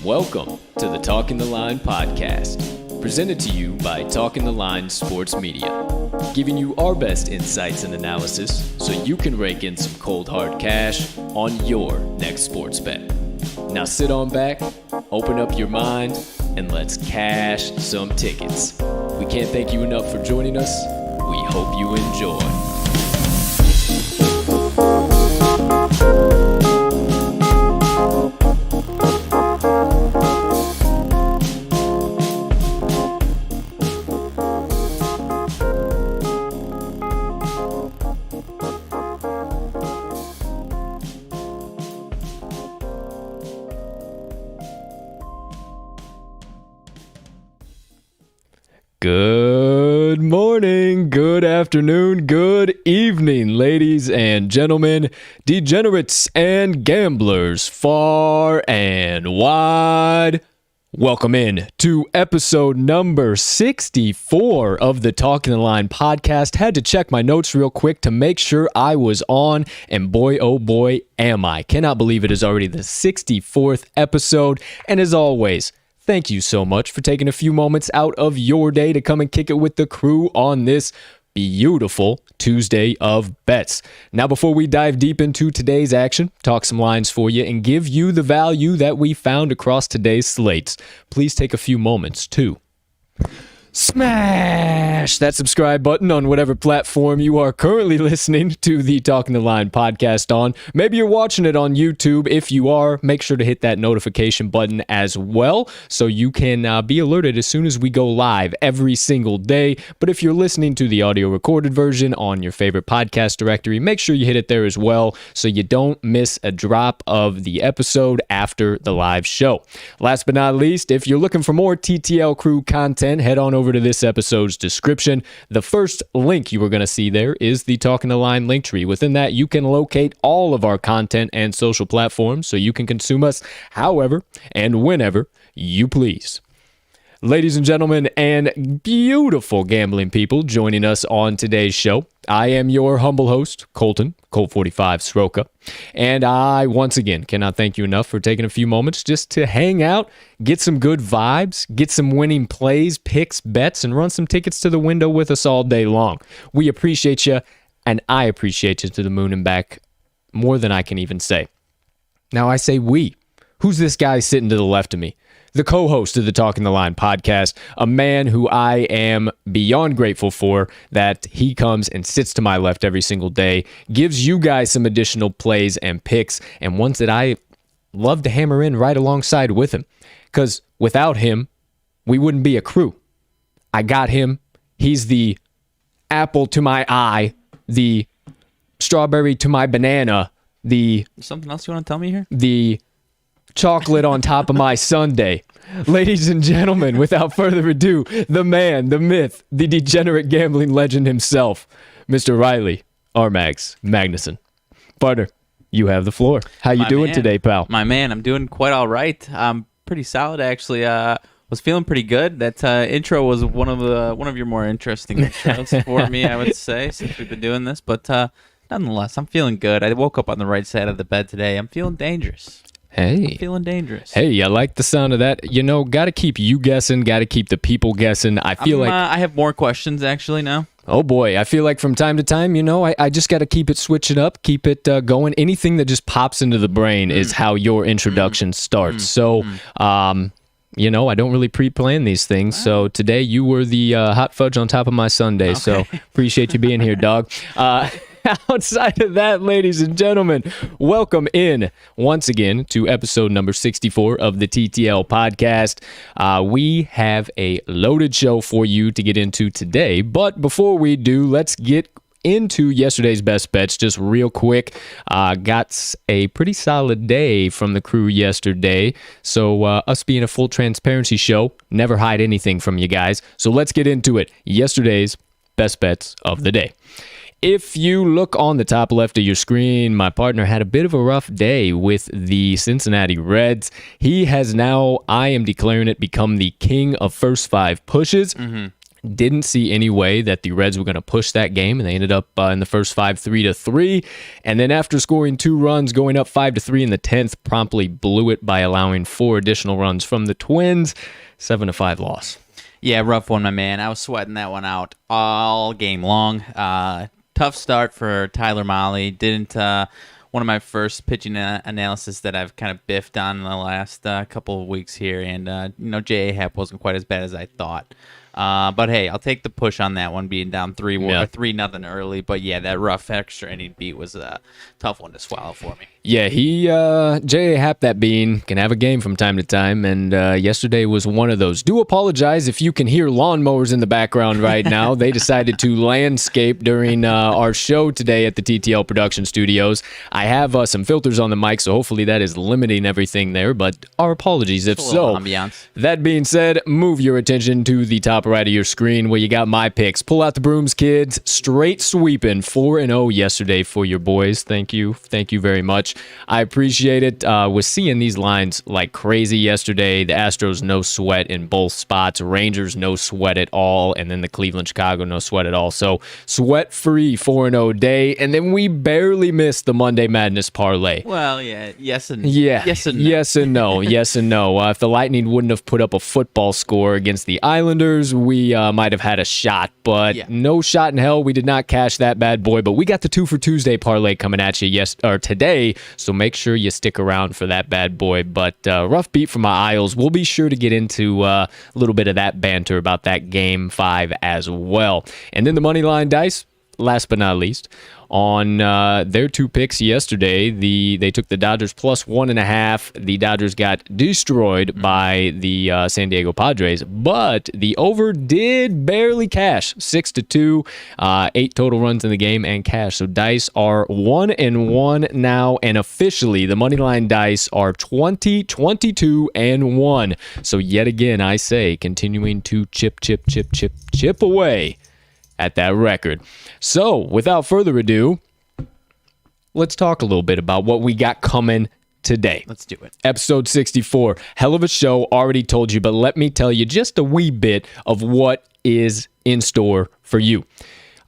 Welcome to the Talking the Line podcast, presented to you by Talking the Line Sports Media, giving you our best insights and analysis so you can rake in some cold hard cash on your next sports bet. Now sit on back, open up your mind, and let's cash some tickets. We can't thank you enough for joining us. We hope you enjoy. Good morning, good afternoon, good evening, ladies and gentlemen, degenerates and gamblers far and wide. Welcome in to episode number 64 of the Talking the Line podcast. Had to check my notes real quick to make sure I was on, and boy, oh boy, am I. Cannot believe it is already the 64th episode, and as always, thank you so much for taking a few moments out of your day to come and kick it with the crew on this beautiful Tuesday of bets. Now, before we dive deep into today's action, talk some lines for you, and give you the value that we found across today's slates, please take a few moments to smash that subscribe button on whatever platform you are currently listening to the Talking the Line podcast on. Maybe you're watching it on YouTube. If you are, make sure to hit that notification button as well so you can be alerted as soon as we go live every single day. But if you're listening to the audio recorded version on your favorite podcast directory, make sure you hit it there as well so you don't miss a drop of the episode after the live show. Last but not least, if you're looking for more TTL crew content, head on over to this episode's description. The first link you are going to see there is the Talking the Line link tree. Within that, you can locate all of our content and social platforms so you can consume us however and whenever you please. Ladies and gentlemen, and beautiful gambling people joining us on today's show, I am your humble host, Colton, Colt 45 Sroka, and I once again cannot thank you enough for taking a few moments just to hang out, get some good vibes, get some winning plays, picks, bets, and run some tickets to the window with us all day long. We appreciate you, and I appreciate you to the moon and back more than I can even say. Now, I say we. Who's this guy sitting to the left of me? The co-host of the Talking the Line podcast, a man who I am beyond grateful for that he comes and sits to my left every single day, gives you guys some additional plays and picks, and ones that I love to hammer in right alongside with him. Because without him, we wouldn't be a crew. I got him. He's the apple to my eye, the strawberry to my banana, the... Something else you want to tell me here? The chocolate on top of my sundae. Ladies and gentlemen, without further ado, the man, the myth, the degenerate gambling legend himself, Mr. Riley RMags Magnuson. Partner, you have the floor. How you doing today, pal? My man, I'm doing quite all right. I'm pretty solid, actually. Was feeling pretty good. That intro was one of your more interesting intros for me, I would say, since we've been doing this. But nonetheless, I'm feeling good. I woke up on the right side of the bed today. I'm feeling dangerous. Hey. I'm feeling dangerous. Hey, I like the sound of that. You know, got to keep you guessing, got to keep the people guessing. I feel like I have more questions actually now. Oh boy, I feel like from time to time, you know, I just got to keep it switching up, keep it going. Anything that just pops into the brain is how your introduction starts. So, you know, I don't really pre-plan these things. So today you were the hot fudge on top of my sundae. Okay. So appreciate you being here, dog. Outside of that, ladies and gentlemen, welcome in once again to episode number 64 of the TTL podcast. We have a loaded show for you to get into today, but before we do, let's get into yesterday's best bets just real quick. Got a pretty solid day from the crew yesterday, so us being a full transparency show, never hide anything from you guys, so let's get into it. Yesterday's best bets of the day. If you look on the top left of your screen, my partner had a bit of a rough day with the Cincinnati Reds. He has now, I am declaring it, become the king of first five pushes. Didn't see any way that the Reds were going to push that game, and they ended up in the first 5 3-3. And then after scoring 2 runs, going up 5-3 in the 10th, promptly blew it by allowing 4 additional runs from the Twins. 7-5 loss. Yeah, rough one, my man. I was sweating that one out all game long. Tough start for Tyler Mahle. Didn't one of my first pitching analysis that I've kind of biffed on in the last couple of weeks here, and J.A. Happ wasn't quite as bad as I thought. But hey, I'll take the push on that one, being down 3-0 early. But yeah, that rough extra inning beat was a tough one to swallow for me. Yeah, J.A. Happ, that bean, can have a game from time to time, and yesterday was one of those. Do apologize if you can hear lawnmowers in the background right now. They decided to landscape during our show today at the TTL Production Studios. I have some filters on the mic, so hopefully that is limiting everything there, but our apologies if so. Ambiance. That being said, move your attention to the top right of your screen where you got my picks. Pull out the brooms, kids. Straight sweeping 4-0 yesterday for your boys. Thank you very much. I appreciate it. Was seeing these lines like crazy yesterday. The Astros, no sweat in both spots. Rangers, no sweat at all. And then the Cleveland, Chicago, no sweat at all. So sweat-free 4-0 day. And then we barely missed the Monday Madness parlay. Well, yeah, yes and yes and no. Yes and no. Yes and no. If the Lightning wouldn't have put up a football score against the Islanders, we might have had a shot. But no shot in hell. We did not cash that bad boy. But we got the Twofer Tuesday parlay coming at you today. So make sure you stick around for that bad boy. But rough beat from my Isles. We'll be sure to get into a little bit of that banter about that Game 5 as well. And then the Moneyline Dice, last but not least, on their 2 picks yesterday. They took the Dodgers plus 1.5. The Dodgers got destroyed by the San Diego Padres, but the over did barely cash, 6-2, 8 total runs in the game and cash. So Dice are 1-1 now, and officially the Moneyline Dice are 20-22-1. So yet again, I say, continuing to chip away at that record. So, without further ado, let's talk a little bit about what we got coming today. Let's do it. Episode 64. Hell of a show, already told you, but let me tell you just a wee bit of what is in store for you.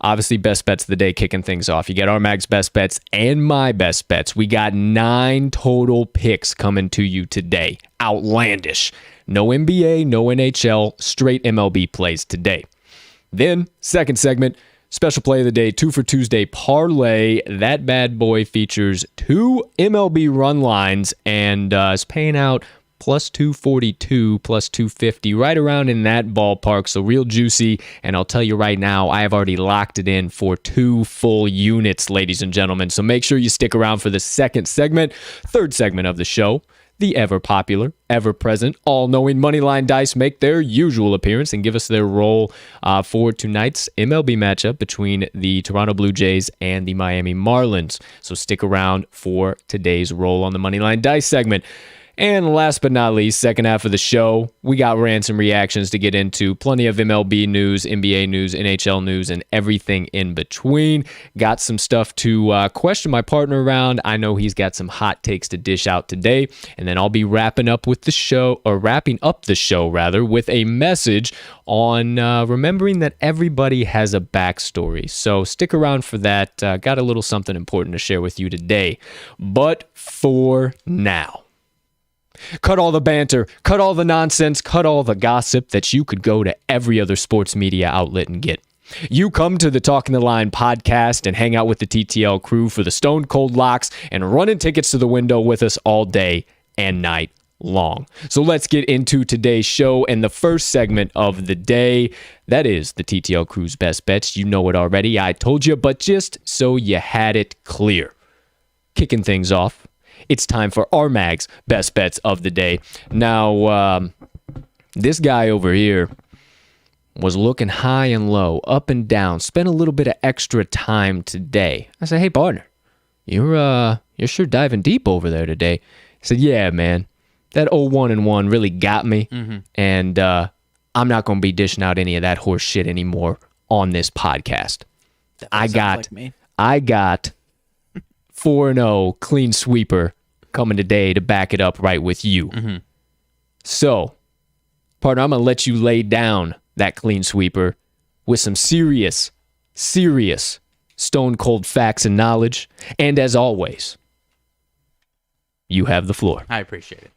Obviously, best bets of the day kicking things off. You got RMags best bets and my best bets. We got 9 total picks coming to you today. Outlandish. No NBA, no NHL, straight MLB plays today. Then, second segment, special play of the day, Twofer Tuesday Parlay. That bad boy features 2 MLB run lines and is paying out plus 242, plus 250, right around in that ballpark. So real juicy. And I'll tell you right now, I have already locked it in for 2 full units, ladies and gentlemen. So make sure you stick around for the second segment, third segment of the show. The ever-popular, ever-present, all-knowing Moneyline Dice make their usual appearance and give us their role for tonight's MLB matchup between the Toronto Blue Jays and the Miami Marlins. So stick around for today's roll on the Moneyline Dice segment. And last but not least, second half of the show, we got rants and reactions to get into. Plenty of MLB news, NBA news, NHL news, and everything in between. Got some stuff to question my partner around. I know he's got some hot takes to dish out today. And then I'll be wrapping up the show with a message on remembering that everybody has a backstory. So stick around for that. Got a little something important to share with you today. But for now, cut all the banter, cut all the nonsense, cut all the gossip that you could go to every other sports media outlet and get. You come to the Talking the Line podcast and hang out with the TTL crew for the Stone Cold Locks and running tickets to the window with us all day and night long. So let's get into today's show and the first segment of the day. That is the TTL crew's best bets. You know it already. I told you, but just so you had it clear. Kicking things off, it's time for RMags best bets of the day. Now, this guy over here was looking high and low, up and down, spent a little bit of extra time today. I said, hey, partner, you're sure diving deep over there today. He said, yeah, man, that 0-1-1 really got me, and I'm not going to be dishing out any of that horse shit anymore on this podcast. I got 4-0 clean sweeper coming today to back it up right with you. So, partner, I'm going to let you lay down that clean sweeper with some serious stone cold facts and knowledge. And as always, you have the floor. I appreciate it.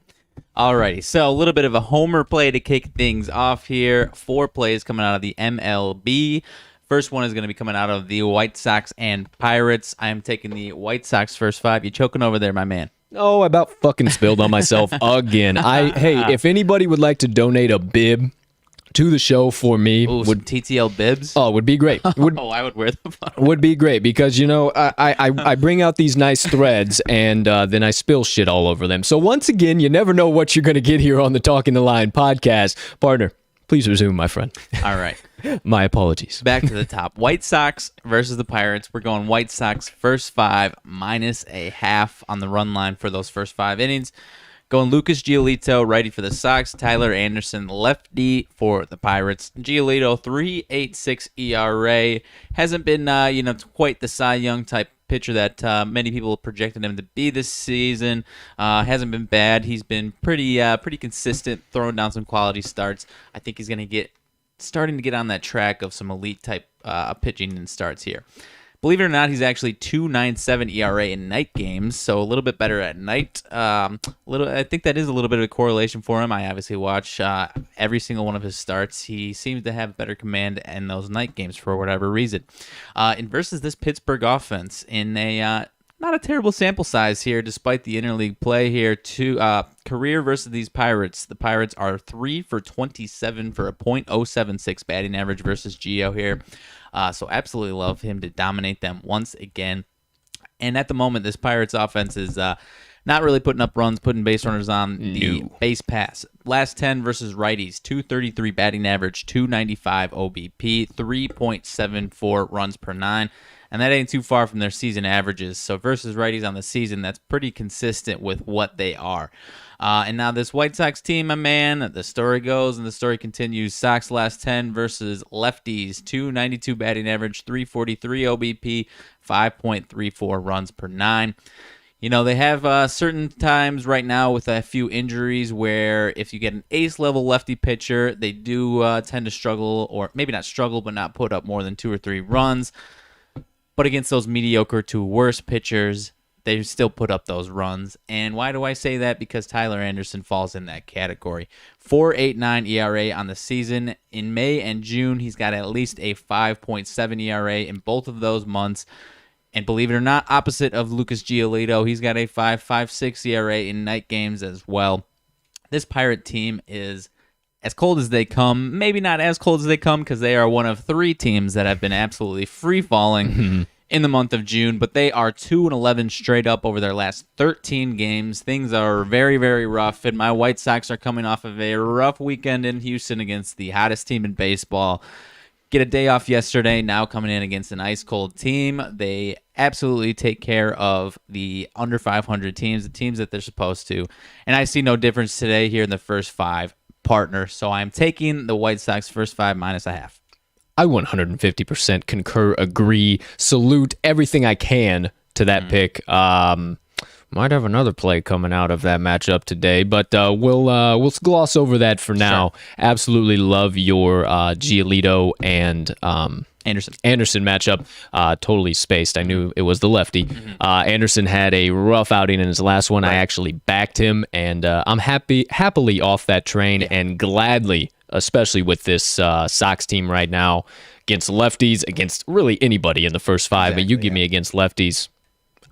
Alrighty, so a little bit of a homer play to kick things off here. 4 plays coming out of the MLB. First one is going to be coming out of the White Sox and Pirates. I am taking the White Sox first 5. You choking over there, my man? Oh, I about fucking spilled on myself again. Hey, if anybody would like to donate a bib to the show for me, would TTL bibs? Oh, would be great. I would wear them. Would be great because, you know, I bring out these nice threads and then I spill shit all over them. So once again, you never know what you're going to get here on the Talking the Line podcast. Partner, please resume, my friend. All right. My apologies. Back to the top. White Sox versus the Pirates. We're going White Sox first 5 minus a half on the run line for those first 5 innings. Going Lucas Giolito, righty for the Sox. Tyler Anderson, lefty for the Pirates. Giolito, 3.86 ERA. Hasn't been, quite the Cy Young type pitcher that many people projected him to be this season. Hasn't been bad. He's been pretty consistent, throwing down some quality starts. I think he's going to starting to get on that track of some elite type pitching and starts here. Believe it or not, he's actually 2.97 ERA in night games, so a little bit better at night. I think that is a little bit of a correlation for him. I obviously watch every single one of his starts. He seems to have better command in those night games for whatever reason. And versus this Pittsburgh offense in a not a terrible sample size here, despite the interleague play here. Career versus these Pirates. The Pirates are 3 for 27 for a .076 batting average versus Gio here. So absolutely love him to dominate them once again. And at the moment, this Pirates offense is not really putting up runs, putting base runners on the base pass. Last 10 versus righties, 233 batting average, 295 OBP, 3.74 runs per 9. And that ain't too far from their season averages. So versus righties on the season, that's pretty consistent with what they are. And now this White Sox team, my man, the story goes and the story continues. Sox last 10 versus lefties, 292 batting average, 343 OBP, 5.34 runs per 9. You know, they have certain times right now with a few injuries where if you get an ace-level lefty pitcher, they do tend to struggle, or maybe not struggle, but not put up more than 2 or 3 runs. But against those mediocre to worse pitchers, they still put up those runs. And why do I say that? Because Tyler Anderson falls in that category. 4.89 ERA on the season. In May and June, he's got at least a 5.7 ERA in both of those months. And believe it or not, opposite of Lucas Giolito, he's got a 5.56 ERA in night games as well. This Pirate team is as cold as they come. Maybe not as cold as they come because they are one of 3 teams that have been absolutely free-falling in the month of June, but they are 2-11 straight up over their last 13 games. Things are very, very rough, and my White Sox are coming off of a rough weekend in Houston against the hottest team in baseball. Get a day off yesterday, now coming in against an ice-cold team. They absolutely take care of the under 500 teams, the teams that they're supposed to, and I see no difference today here in the first 5. Partner, so I'm taking the White Sox first 5 minus a half. I 150% concur, agree, salute everything I can to that pick. Might have another play coming out of that matchup today, but we'll gloss over that for now. Sure. Absolutely love your Giolito and Anderson matchup. Totally spaced. I knew it was the lefty. Anderson had a rough outing in his last one. Right. I actually backed him, and I'm happily off that train and gladly, especially with this Sox team right now, against lefties, against really anybody in the first 5. Exactly, but you give me against lefties,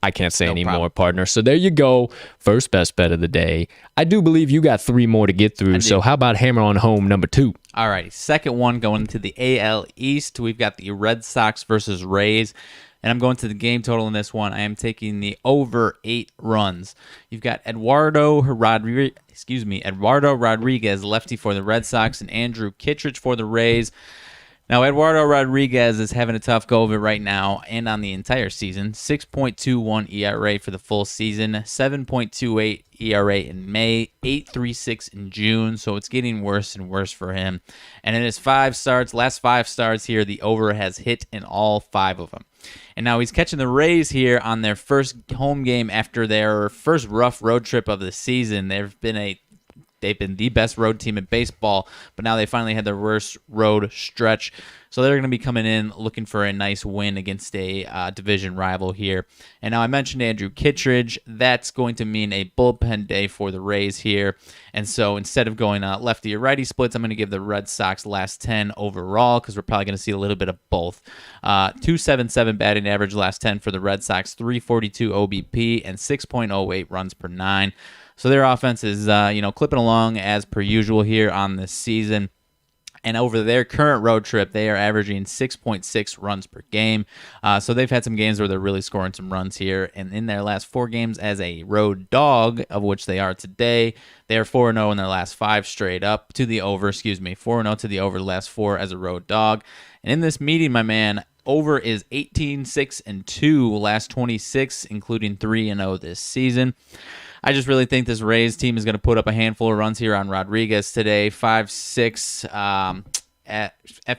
I can't say any more, partner. So there you go. First best bet of the day. I do believe you got 3 more to get through. So how about hammer on home number 2? All right. Second one going to the AL East. We've got the Red Sox versus Rays. And I'm going to the game total in this one. I am taking the over 8 runs. You've got Eduardo Rodriguez, lefty for the Red Sox, and Andrew Kittredge for the Rays. Now, Eduardo Rodriguez is having a tough go of it right now and on the entire season. 6.21 ERA for the full season, 7.28 ERA in May, 8.36 in June, so it's getting worse and worse for him. And in his last 5 starts here, the over has hit in all 5 of them. And now he's catching the Rays here on their first home game after their first rough road trip of the season. They've been a They've been the best road team in baseball, but now they finally had their worst road stretch. So they're going to be coming in looking for a nice win against a division rival here. And now I mentioned Andrew Kittredge. That's going to mean a bullpen day for the Rays here. And so instead of going lefty or righty splits, I'm going to give the Red Sox last 10 overall because we're probably going to see a little bit of both. 277 batting average last 10 for the Red Sox, 342 OBP, and 6.08 runs per 9. So their offense is, clipping along as per usual here on this season. And over their current road trip, they are averaging 6.6 runs per game. So they've had some games where they're really scoring some runs here. And in their last 4 games as a road dog, of which they are today, they are 4-0 in their last 5 straight up to the over. 4-0 to the over the last 4 as a road dog. And in this meeting, my man, over is 18-6-2 last 26, including 3-0 this season. I just really think this Rays team is going to put up a handful of runs here on Rodriguez today. 5-6 at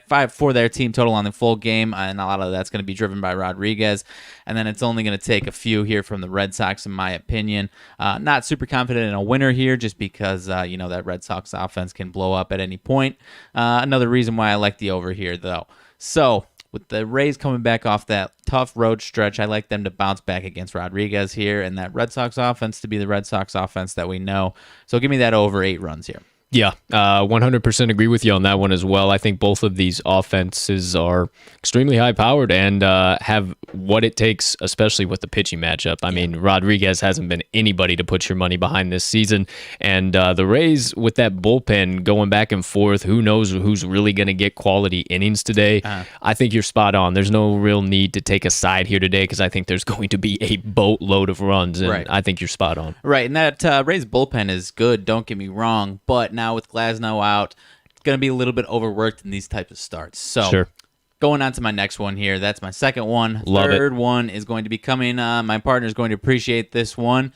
5 for their team total on the full game, and a lot of that's going to be driven by Rodriguez. And then it's only going to take a few here from the Red Sox, in my opinion. Not super confident in a winner here, just because that Red Sox offense can blow up at any point. Another reason why I like the over here, though. So with the Rays coming back off that tough road stretch, I like them to bounce back against Rodriguez here, and that Red Sox offense to be the Red Sox offense that we know. So give me that over 8 runs here. Yeah, 100% agree with you on that one as well. I think both of these offenses are extremely high-powered and have what it takes, especially with the pitching matchup. I mean, Rodriguez hasn't been anybody to put your money behind this season. And the Rays, with that bullpen going back and forth, who knows who's really going to get quality innings today. I think you're spot on. There's no real need to take a side here today because I think there's going to be a boatload of runs, and right. I think you're spot on. Right, and that Rays bullpen is good, don't get me wrong, but now with Glasnow out, it's going to be a little bit overworked in these types of starts. So sure. Going on to my next one here. That's my second one. Love Third it. one is going to be coming. My partner is going to appreciate this one.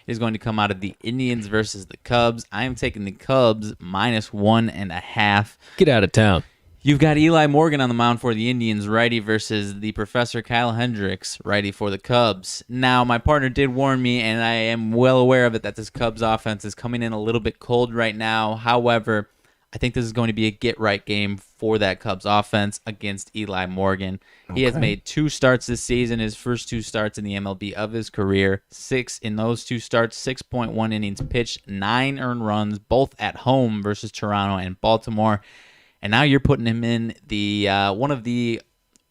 It is going to come out of the Indians versus the Cubs. I am taking the Cubs -1.5. Get out of town. You've got Eli Morgan on the mound for the Indians, righty, versus the Professor Kyle Hendricks, righty, for the Cubs. Now, my partner did warn me, and I am well aware of it, that this Cubs offense is coming in a little bit cold right now. However, I think this is going to be a get-right game for that Cubs offense against Eli Morgan. Okay. He has made 2 starts this season, his first 2 starts in the MLB of his career. 6 in those 2 starts, 6.1 innings pitched, 9 earned runs, both at home versus Toronto and Baltimore. And now you're putting him in the one of the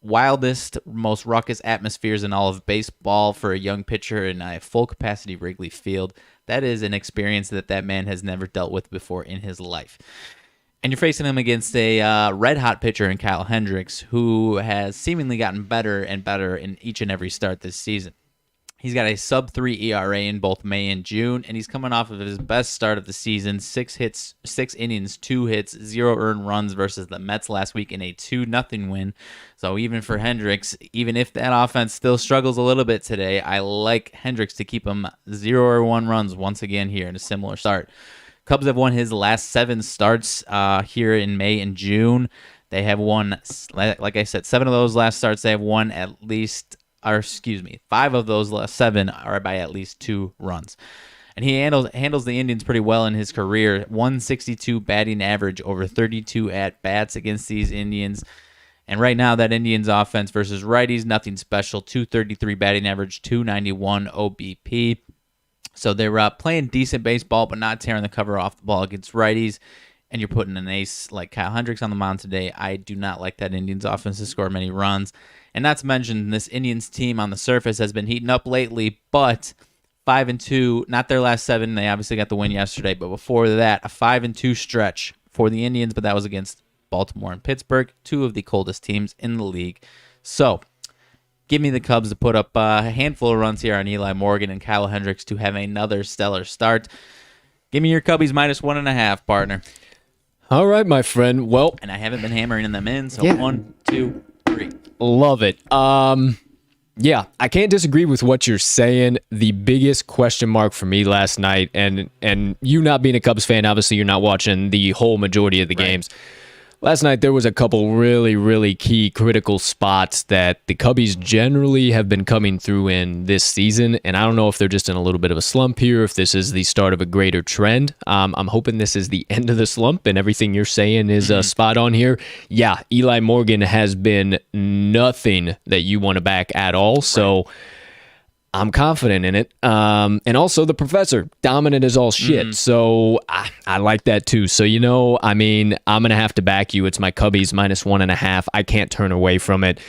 wildest, most ruckus atmospheres in all of baseball for a young pitcher in a full-capacity Wrigley Field. That is an experience that man has never dealt with before in his life. And you're facing him against a red-hot pitcher in Kyle Hendricks, who has seemingly gotten better and better in each and every start this season. He's got a sub-3 ERA in both May and June, and he's coming off of his best start of the season, 6 hits, 6 innings, 2 hits, 0 earned runs versus the Mets last week in a 2-0 win. So even for Hendricks, even if that offense still struggles a little bit today, I like Hendricks to keep him 0 or 1 runs once again here in a similar start. Cubs have won his last 7 starts here in May and June. They have won, like I said, 7 of those last starts they have won at least... 5 of those last 7 are by at least 2 runs. And he handles the Indians pretty well in his career. 162 batting average over 32 at-bats against these Indians. And right now, that Indians offense versus righties, nothing special. 233 batting average, 291 OBP. So they're playing decent baseball, but not tearing the cover off the ball against righties. And you're putting an ace like Kyle Hendricks on the mound today. I do not like that Indians offense to score many runs. And not to mention, this Indians team on the surface has been heating up lately, but 5-2, not their last 7. They obviously got the win yesterday, but before that, a 5-2 stretch for the Indians, but that was against Baltimore and Pittsburgh, 2 of the coldest teams in the league. So give me the Cubs to put up a handful of runs here on Eli Morgan and Kyle Hendricks to have another stellar start. Give me your Cubbies -1.5, partner. All right, my friend. Well, and I haven't been hammering them in, so 1, 2, 3. Love it. Yeah, I can't disagree with what you're saying. The biggest question mark for me last night, and you not being a Cubs fan, obviously you're not watching the whole majority of the games. Last night, there was a couple really, really key critical spots that the Cubbies generally have been coming through in this season, and I don't know if they're just in a little bit of a slump here, if this is the start of a greater trend. I'm hoping this is the end of the slump, and everything you're saying is spot on here. Yeah, Eli Morgan has been nothing that you want to back at all, so I'm confident in it. And also the professor, dominant as all shit. So I like that too. So, I'm going to have to back you. It's my Cubbies -1.5. I can't turn away from it.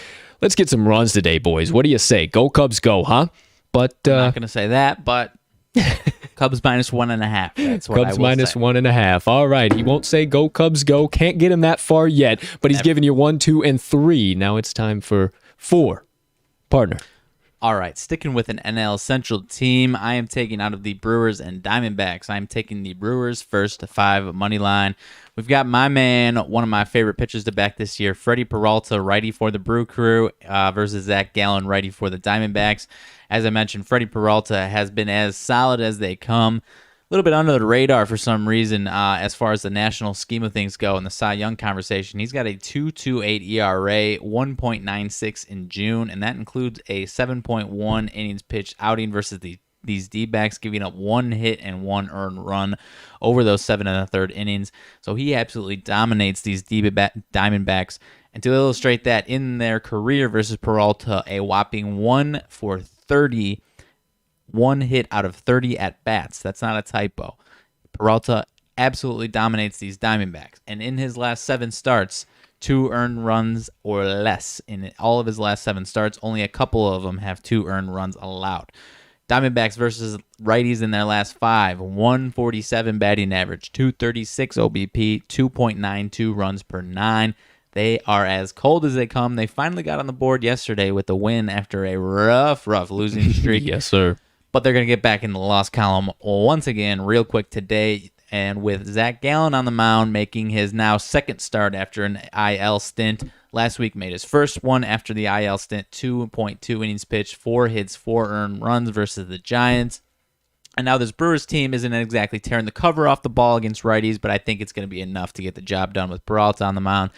Let's get some runs today, boys. What do you say? Go Cubs, go, huh? But I'm not going to say that, but Cubs -1.5. That's what Cubs I will say. -1.5. All right. He won't say go Cubs, go. Can't get him that far yet, but he's giving you 1, 2, and 3. Now it's time for 4. Partner. All right, sticking with an NL Central team, I am taking out of the Brewers and Diamondbacks. I'm taking the Brewers first to 5 money line. We've got my man, one of my favorite pitchers to back this year, Freddie Peralta, righty for the Brew Crew, versus Zach Gallen, righty for the Diamondbacks. As I mentioned, Freddie Peralta has been as solid as they come. A little bit under the radar for some reason as far as the national scheme of things go in the Cy Young conversation. He's got a 2.28 ERA, 1.96 in June, and that includes a 7.1 innings pitched outing versus these D-backs, giving up 1 hit and 1 earned run over those 7 1/3 innings. So he absolutely dominates these Diamondbacks. And to illustrate that, in their career versus Peralta, a whopping 1 for 30, 1 hit out of 30 at-bats. That's not a typo. Peralta absolutely dominates these Diamondbacks. And in his last 7 starts, 2 earned runs or less. In all of his last 7 starts, only a couple of them have 2 earned runs allowed. Diamondbacks versus righties in their last 5, 147 batting average, 236 OBP, 2.92 runs per 9. They are as cold as they come. They finally got on the board yesterday with a win after a rough losing streak. Yes, sir. But they're going to get back in the loss column once again real quick today. And with Zach Gallen on the mound making his now 2nd start after an IL stint. Last week made his first one after the IL stint, 2.2 innings pitched, 4 hits, 4 earned runs versus the Giants. And now this Brewers team isn't exactly tearing the cover off the ball against righties, but I think it's going to be enough to get the job done with Peralta on the mound.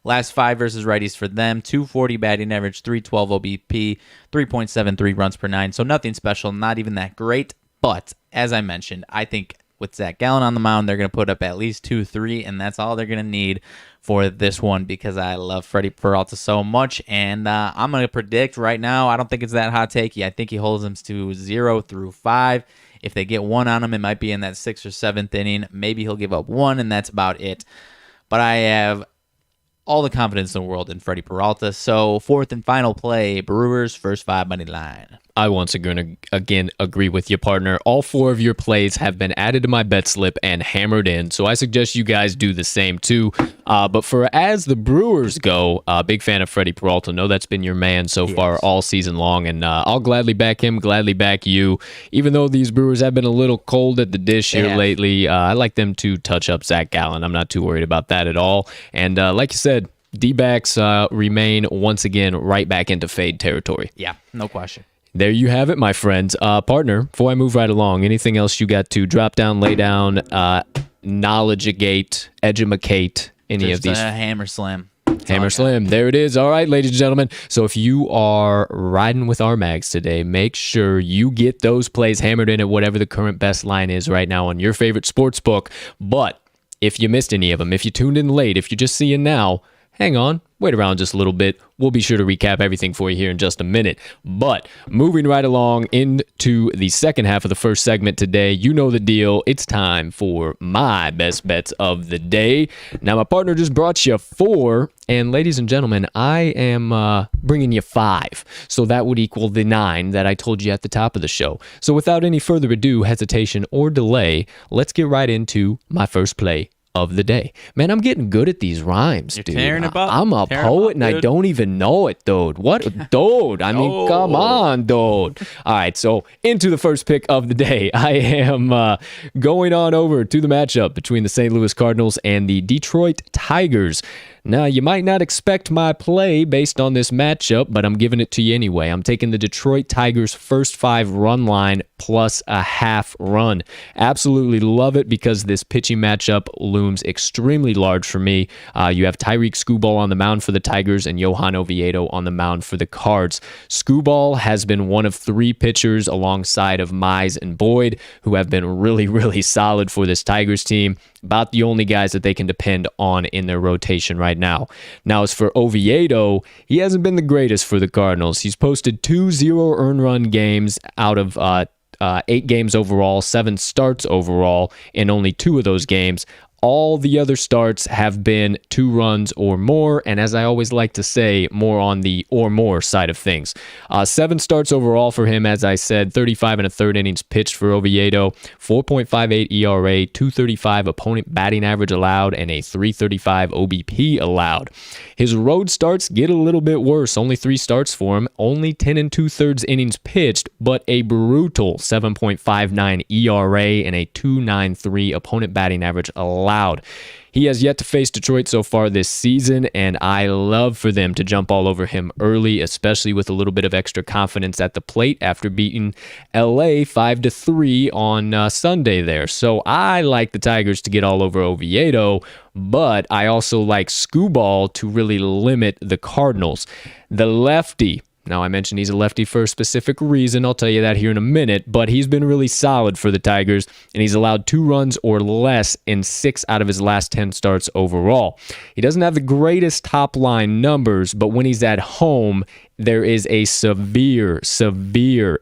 Last 5 versus righties for them, 240 batting average, 312 OBP, 3.73 runs per 9. So nothing special, not even that great. But as I mentioned, I think with Zach Gallen on the mound, they're going to put up at least 2-3, and that's all they're going to need for this one because I love Freddie Peralta so much. And I'm going to predict right now, I don't think it's that hot takey. I think he holds them to 0 through 5. If they get 1 on him, it might be in that 6th or 7th inning. Maybe he'll give up 1, and that's about it. But I have all the confidence in the world in Freddie Peralta. So 4th and final play, Brewers first 5 money line. I once again agree with you, partner. All 4 of your plays have been added to my bet slip and hammered in, so I suggest you guys do the same too. But for as the Brewers go, big fan of Freddie Peralta. Know that's been your man so far all season long, and I'll gladly back him, gladly back you. Even though these Brewers have been a little cold at the dish here lately, I like them to touch up Zach Gallen. I'm not too worried about that at all. And like you said, D-backs remain once again right back into fade territory. Yeah, no question. There you have it, my friends. Partner, before I move right along, anything else you got to drop down, lay down, knowledge-a-gate, edge-a-macate, any Just of these? Hammer slam. Hammer slam. There it is. All right, ladies and gentlemen. So if you are riding with RMags today, make sure you get those plays hammered in at whatever the current best line is right now on your favorite sports book. But if you missed any of them, if you tuned in late, if you're just seeing now, hang on, wait around just a little bit. We'll be sure to recap everything for you here in just a minute. But moving right along into the second half of the first segment today, you know the deal. It's time for my best bets of the day. Now, my partner just brought you 4, and ladies and gentlemen, I am bringing you 5. So that would equal the 9 that I told you at the top of the show. So without any further ado, hesitation, or delay, let's get right into my first play of the day. Man, I'm getting good at these rhymes, dude. Tearing about, I'm a poet and I don't even know it, dude. What? Dude, I mean, come on, dude. All right, so into the first pick of the day. I am going on over to the matchup between the St. Louis Cardinals and the Detroit Tigers. Now, you might not expect my play based on this matchup, but I'm giving it to you anyway. I'm taking the Detroit Tigers' first 5 run line plus a half run. Absolutely love it because this pitching matchup looms extremely large for me. You have Tyreek Skubal on the mound for the Tigers and Johan Oviedo on the mound for the Cards. Skubal has been one of 3 pitchers alongside of Mize and Boyd who have been really, really solid for this Tigers team. About the only guys that they can depend on in their rotation right now. Now, as for Oviedo, he hasn't been the greatest for the Cardinals. He's posted 2 0-earned run games out of 8 games overall, 7 starts overall in only 2 of those games. All the other starts have been 2 runs or more, and as I always like to say, more on the or more side of things. 7 starts overall for him, as I said, 35 and a third innings pitched for Oviedo, 4.58 ERA, 235 opponent batting average allowed, and a 335 OBP allowed. His road starts get a little bit worse, only 3 starts for him, only 10 and 2/3 innings pitched, but a brutal 7.59 ERA and a 293 opponent batting average allowed. He has yet to face Detroit so far this season, and I love for them to jump all over him early, especially with a little bit of extra confidence at the plate after beating LA 5-3 on Sunday there. So I like the Tigers to get all over Oviedo, but I also like Skubal to really limit the Cardinals. The lefty. Now, I mentioned he's a lefty for a specific reason. I'll tell you that here in a minute, but he's been really solid for the Tigers, and he's allowed 2 runs or less in 6 out of his last 10 starts overall. He doesn't have the greatest top-line numbers, but when he's at home, there is a severe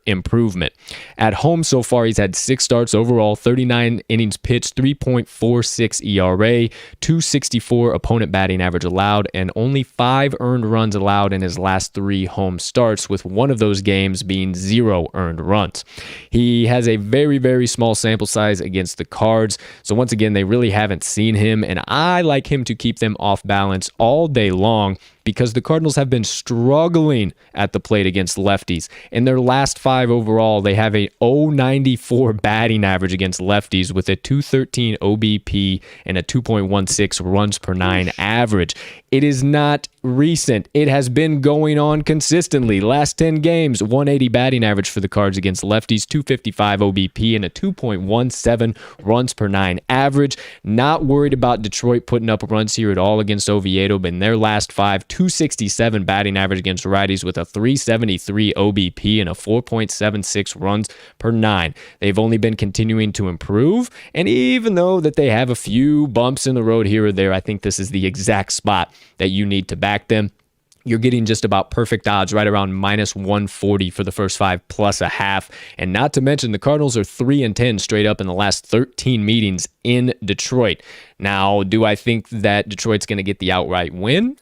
improvement. At home so far, he's had 6 starts overall, 39 innings pitched, 3.46 ERA, 264 opponent batting average allowed, and only 5 earned runs allowed in his last 3 home starts, with one of those games being 0 earned runs. He has a very, very small sample size against the Cards, so once again, they really haven't seen him, and I like him to keep them off balance all day long, because the Cardinals have been struggling at the plate against lefties. In their last 5 overall, they have a 0.94 batting average against lefties with a 213 OBP and a 2.16 runs per 9 average. It is not recent. It has been going on consistently. Last 10 games, 180 batting average for the Cards against lefties, 255 OBP, and a 2.17 runs per 9 average. Not worried about Detroit putting up runs here at all against Oviedo, but in their last 5, 267 batting average against righties with a 373 OBP and a 4.76 runs per 9. They've only been continuing to improve, and even though that they have a few bumps in the road here or there, I think this is the exact spot that you need to back them. You're getting just about perfect odds, right around -140 for the first 5 plus a half. And not to mention, the Cardinals are 3-10 straight up in the last 13 meetings in Detroit. Now, do I think that Detroit's going to get the outright win?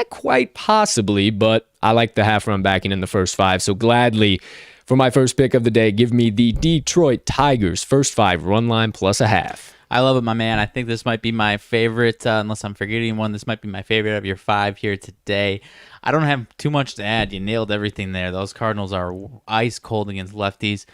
Quite possibly, but I like the half run backing in the first 5. So gladly, for my first pick of the day, give me the Detroit Tigers first 5 run line plus a half. I love it, my man. I think this might be my favorite, unless I'm forgetting one. This might be my favorite of your 5 here today. I don't have too much to add. You nailed everything there. Those Cardinals are ice cold against lefties.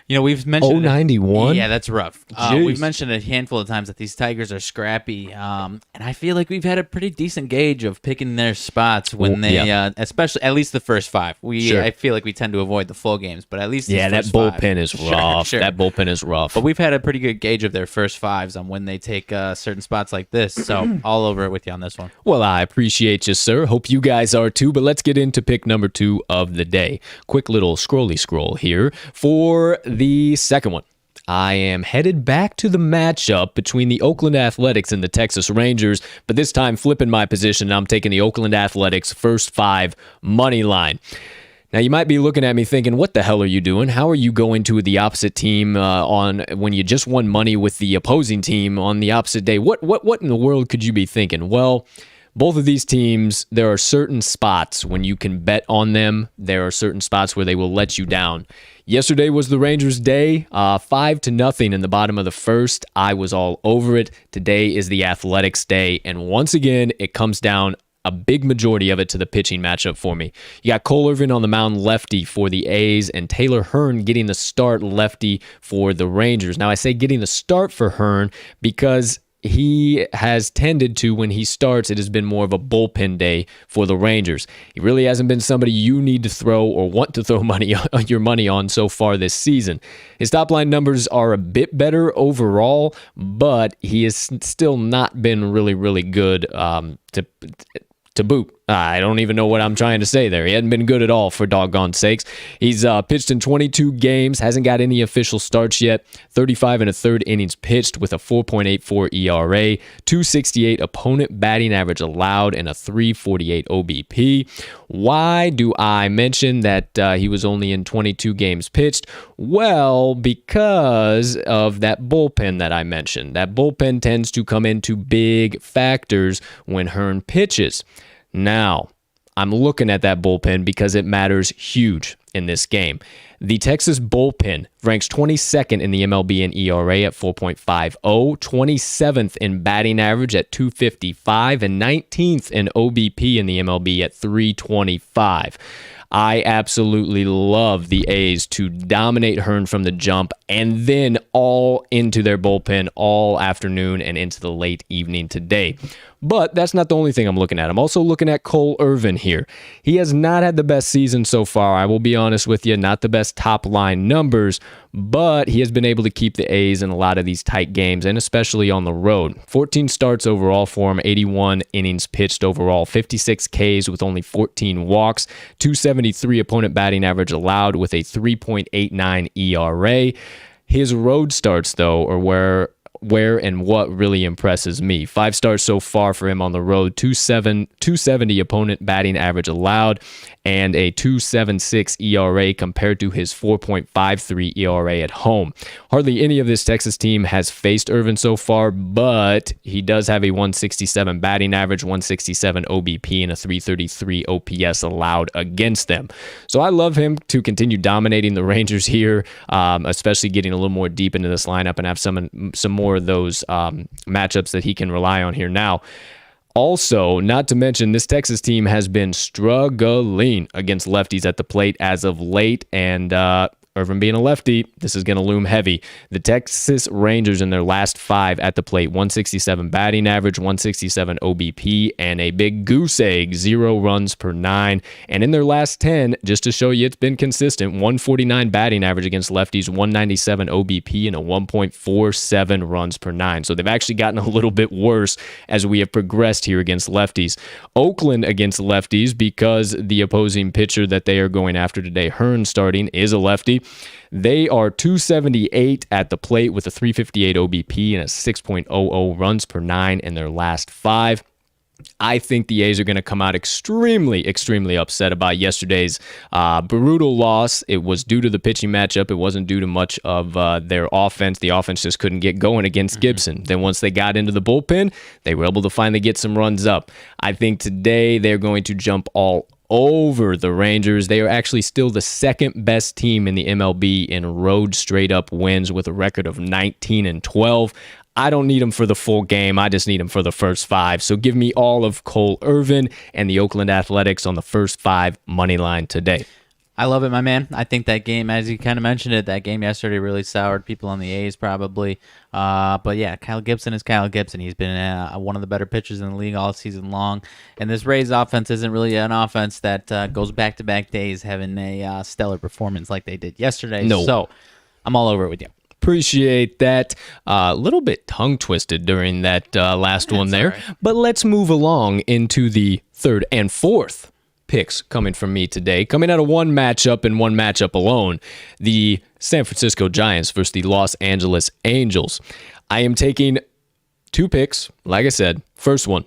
You know, we've mentioned 0.91? Yeah, that's rough. We've mentioned a handful of times that these Tigers are scrappy, and I feel like we've had a pretty decent gauge of picking their spots when they, especially at least the first 5. I feel like we tend to avoid the full games, but at least that bullpen 5. Is rough. Sure. That bullpen is rough. But we've had a pretty good gauge of their first 5s on when they take certain spots like this. So all over it with you on this one. Well, I appreciate you, sir. Hope you guys are too. But let's get into pick number 2 of the day. Quick little scrolly scroll here for the second one. I am headed back to the matchup between the Oakland Athletics and the Texas Rangers, but this time flipping my position, and I'm taking the Oakland Athletics first 5 money line. Now, you might be looking at me thinking, what the hell are you doing? How are you going to the opposite team on when you just won money with the opposing team on the opposite day? What in the world could you be thinking? Well, both of these teams, there are certain spots when you can bet on them. There are certain spots where they will let you down. Yesterday was the Rangers' day, 5-0 in the bottom of the first. I was all over it. Today is the Athletics' day, and once again, it comes down a big majority of it to the pitching matchup for me. You got Cole Irvin on the mound, lefty for the A's, and Taylor Hearn getting the start, lefty for the Rangers. Now, I say getting the start for Hearn because he has tended to, when he starts, it has been more of a bullpen day for the Rangers. He really hasn't been somebody you need to throw or want to throw your money on so far this season. His top line numbers are a bit better overall, but he has still not been really, really good to boot. I don't even know what I'm trying to say there. He hadn't been good at all, for doggone sakes. He's pitched in 22 games, hasn't got any official starts yet, 35 and a third innings pitched with a 4.84 ERA, 268 opponent batting average allowed, and a 348 OBP. Why do I mention that he was only in 22 games pitched? Well, because of that bullpen that I mentioned. That bullpen tends to come into big factors when Hearn pitches. Now, I'm looking at that bullpen because it matters huge in this game. The Texas bullpen ranks 22nd in the MLB in ERA at 4.50, 27th in batting average at 255, and 19th in OBP in the MLB at 325. I absolutely love the A's to dominate Hearn from the jump and then all into their bullpen all afternoon and into the late evening today. But that's not the only thing I'm looking at. I'm also looking at Cole Irvin here. He has not had the best season so far. I will be honest with you, not the best top line numbers, but he has been able to keep the A's in a lot of these tight games, and especially on the road. 14 starts overall for him, 81 innings pitched overall, 56 Ks with only 14 walks, 273 opponent batting average allowed with a 3.89 ERA. His road starts, though, are where and what really impresses me. 5 stars so far for him on the road, 270 opponent batting average allowed, and a 2.76 ERA compared to his 4.53 ERA at home. Hardly any of this Texas team has faced Irvin so far, but he does have a 167 batting average, 167 OBP, and a 333 OPS allowed against them. So I love him to continue dominating the Rangers here, especially getting a little more deep into this lineup and have some more of those matchups that he can rely on here now. Also, not to mention, this Texas team has been struggling against lefties at the plate as of late, and Irvin being a lefty, this is going to loom heavy. The Texas Rangers in their last 5 at the plate, 167 batting average, 167 OBP, and a big goose egg, 0 runs per 9. And in their last 10, just to show you it's been consistent, 149 batting average against lefties, 197 OBP, and a 1.47 runs per 9. So they've actually gotten a little bit worse as we have progressed here against lefties. Oakland against lefties, because the opposing pitcher that they are going after today, Hearn starting, is a lefty. They are 278 at the plate with a 358 OBP and a 6.00 runs per 9 in their last 5. I think the A's are going to come out extremely, extremely upset about yesterday's brutal loss. It was due to the pitching matchup. It wasn't due to much of their offense. The offense just couldn't get going against Gibson. Then once they got into the bullpen, they were able to finally get some runs up. I think today they're going to jump all over the Rangers. They are actually still the second best team in the MLB in road straight up wins with a record of 19-12. I don't need them for the full game. I just need them for the first 5. So give me all of Cole Irvin and the Oakland Athletics on the first 5 money line today. I love it, my man. I think that game, as you kind of mentioned it, that game yesterday really soured people on the A's probably. But yeah, Kyle Gibson is Kyle Gibson. He's been one of the better pitchers in the league all season long. And this Rays offense isn't really an offense that goes back-to-back days having a stellar performance like they did yesterday. No. So I'm all over it with you. Appreciate that. A little bit tongue-twisted during that last one there. Right. But let's move along into the third and fourth picks coming from me today. Coming out of one matchup and one matchup alone, the San Francisco Giants versus the Los Angeles Angels. I am taking 2 picks, like I said. First one,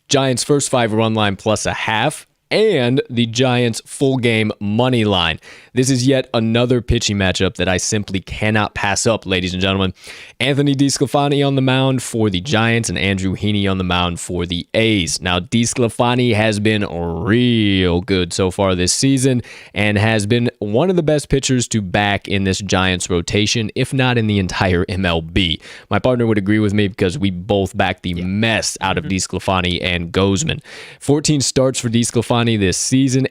Giants first 5 run line plus a half, and the Giants full game money line. This is yet another pitching matchup that I simply cannot pass up, ladies and gentlemen. Anthony DeSclafani on the mound for the Giants and Andrew Heaney on the mound for the A's. Now, DeSclafani has been real good so far this season and has been one of the best pitchers to back in this Giants rotation, if not in the entire MLB. My partner would agree with me because we both back the mess out of DeSclafani and Gozman. 14 starts for DeSclafani this season,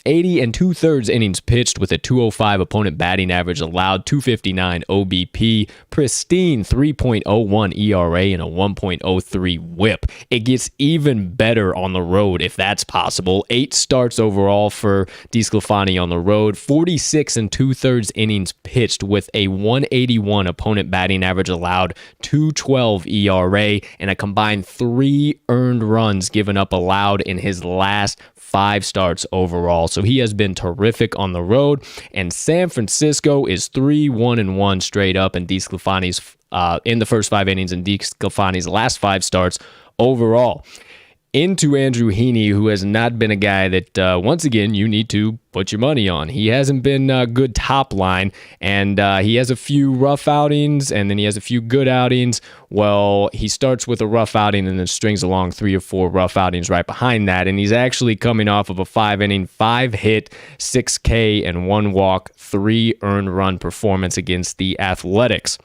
80 and 2/3 innings pitched with a 205 opponent batting average allowed, 259 OBP, pristine 3.01 ERA, and a 1.03 whip. It gets even better on the road if that's possible. 8 starts overall for DeSclafani on the road, 46 and 2/3 innings pitched with a 181 opponent batting average allowed, 212 ERA, and a combined 3 earned runs given up allowed in his last 5 starts overall. So he has been terrific on the road. And San Francisco is 3-1-1 straight up in DeSclafani's in the first 5 innings in DeSclafani's last 5 starts overall. Into Andrew Heaney, who has not been a guy that, once again, you need to put your money on. He hasn't been good top line, and he has a few rough outings, and then he has a few good outings. Well, he starts with a rough outing and then strings along 3 or 4 rough outings right behind that, and he's actually coming off of a 5-inning, 5-hit, 6K, and 1 walk, 3 earned run performance against the Athletics.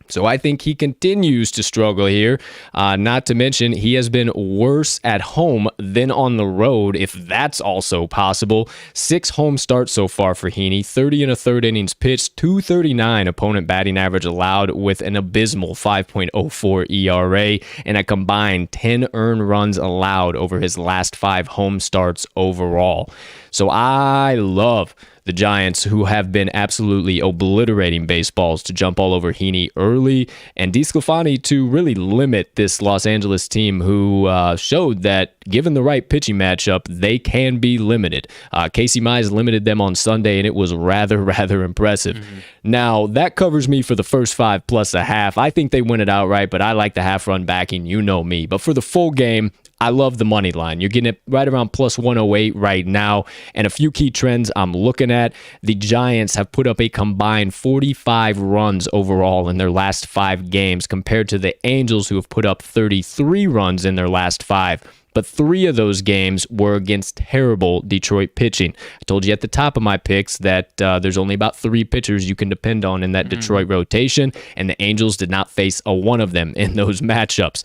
So I think he continues to struggle here. Not to mention, he has been worse at home than on the road, if that's also possible. 6 home starts so far for Heaney, 30 and a third innings pitched, 239 opponent batting average allowed with an abysmal 5.04 ERA, and a combined 10 earned runs allowed over his last 5 home starts overall. So I love the Giants, who have been absolutely obliterating baseballs, to jump all over Heaney early, and DeSclafani to really limit this Los Angeles team, who showed that given the right pitching matchup, they can be limited. Casey Mize limited them on Sunday, and it was rather impressive. Now, that covers me for the first 5 plus a half. I think they win it outright, but I like the half-run backing. You know me. But for the full game, I love the money line. You're getting it right around plus 108 right now. And a few key trends I'm looking at. The Giants have put up a combined 45 runs overall in their last 5 games, compared to the Angels, who have put up 33 runs in their last 5. But 3 of those games were against terrible Detroit pitching. I told you at the top of my picks that there's only about 3 pitchers you can depend on in that Detroit rotation, and the Angels did not face a one of them in those matchups.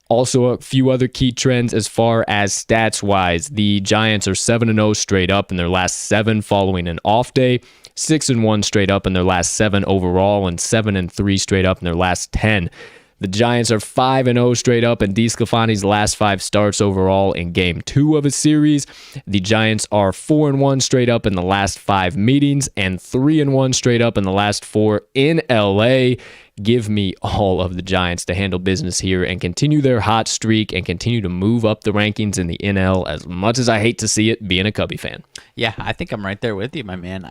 Also, a few other key trends as far as stats-wise. The Giants are 7-0 straight up in their last 7 following an off day, 6-1 straight up in their last 7 overall, and 7-3 straight up in their last 10. The Giants are 5-0 straight up in DeSclafani's last 5 starts overall in Game 2 of a series. The Giants are 4-1 straight up in the last 5 meetings, and 3-1 straight up in the last 4 in LA. Give me all of the Giants to handle business here and continue their hot streak and continue to move up the rankings in the NL, as much as I hate to see it being a Cubby fan. Yeah, I think I'm right there with you, my man.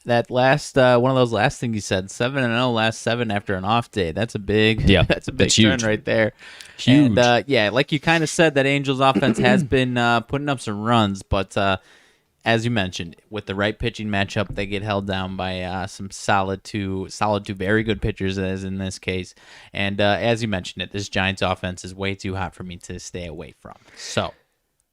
That last one of those last things you said, 7-0 last 7 after an off day. That's a big trend huge. Right there. Huge. And yeah, like you kind of said, that Angels offense has been putting up some runs, but as you mentioned, with the right pitching matchup, they get held down by some solid to very good pitchers, as in this case. And as you mentioned, this Giants offense is way too hot for me to stay away from. So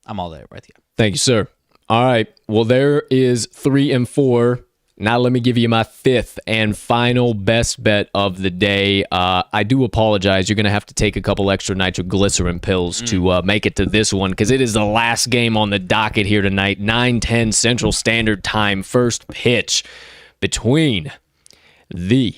I'm all there with you. Thank you, sir. All right. Well, there is 3 and 4. Now let me give you my 5th and final best bet of the day. I do apologize. You're going to have to take a couple extra nitroglycerin pills to make it to this one, because it is the last game on the docket here tonight, 9:10 Central Standard Time, first pitch between the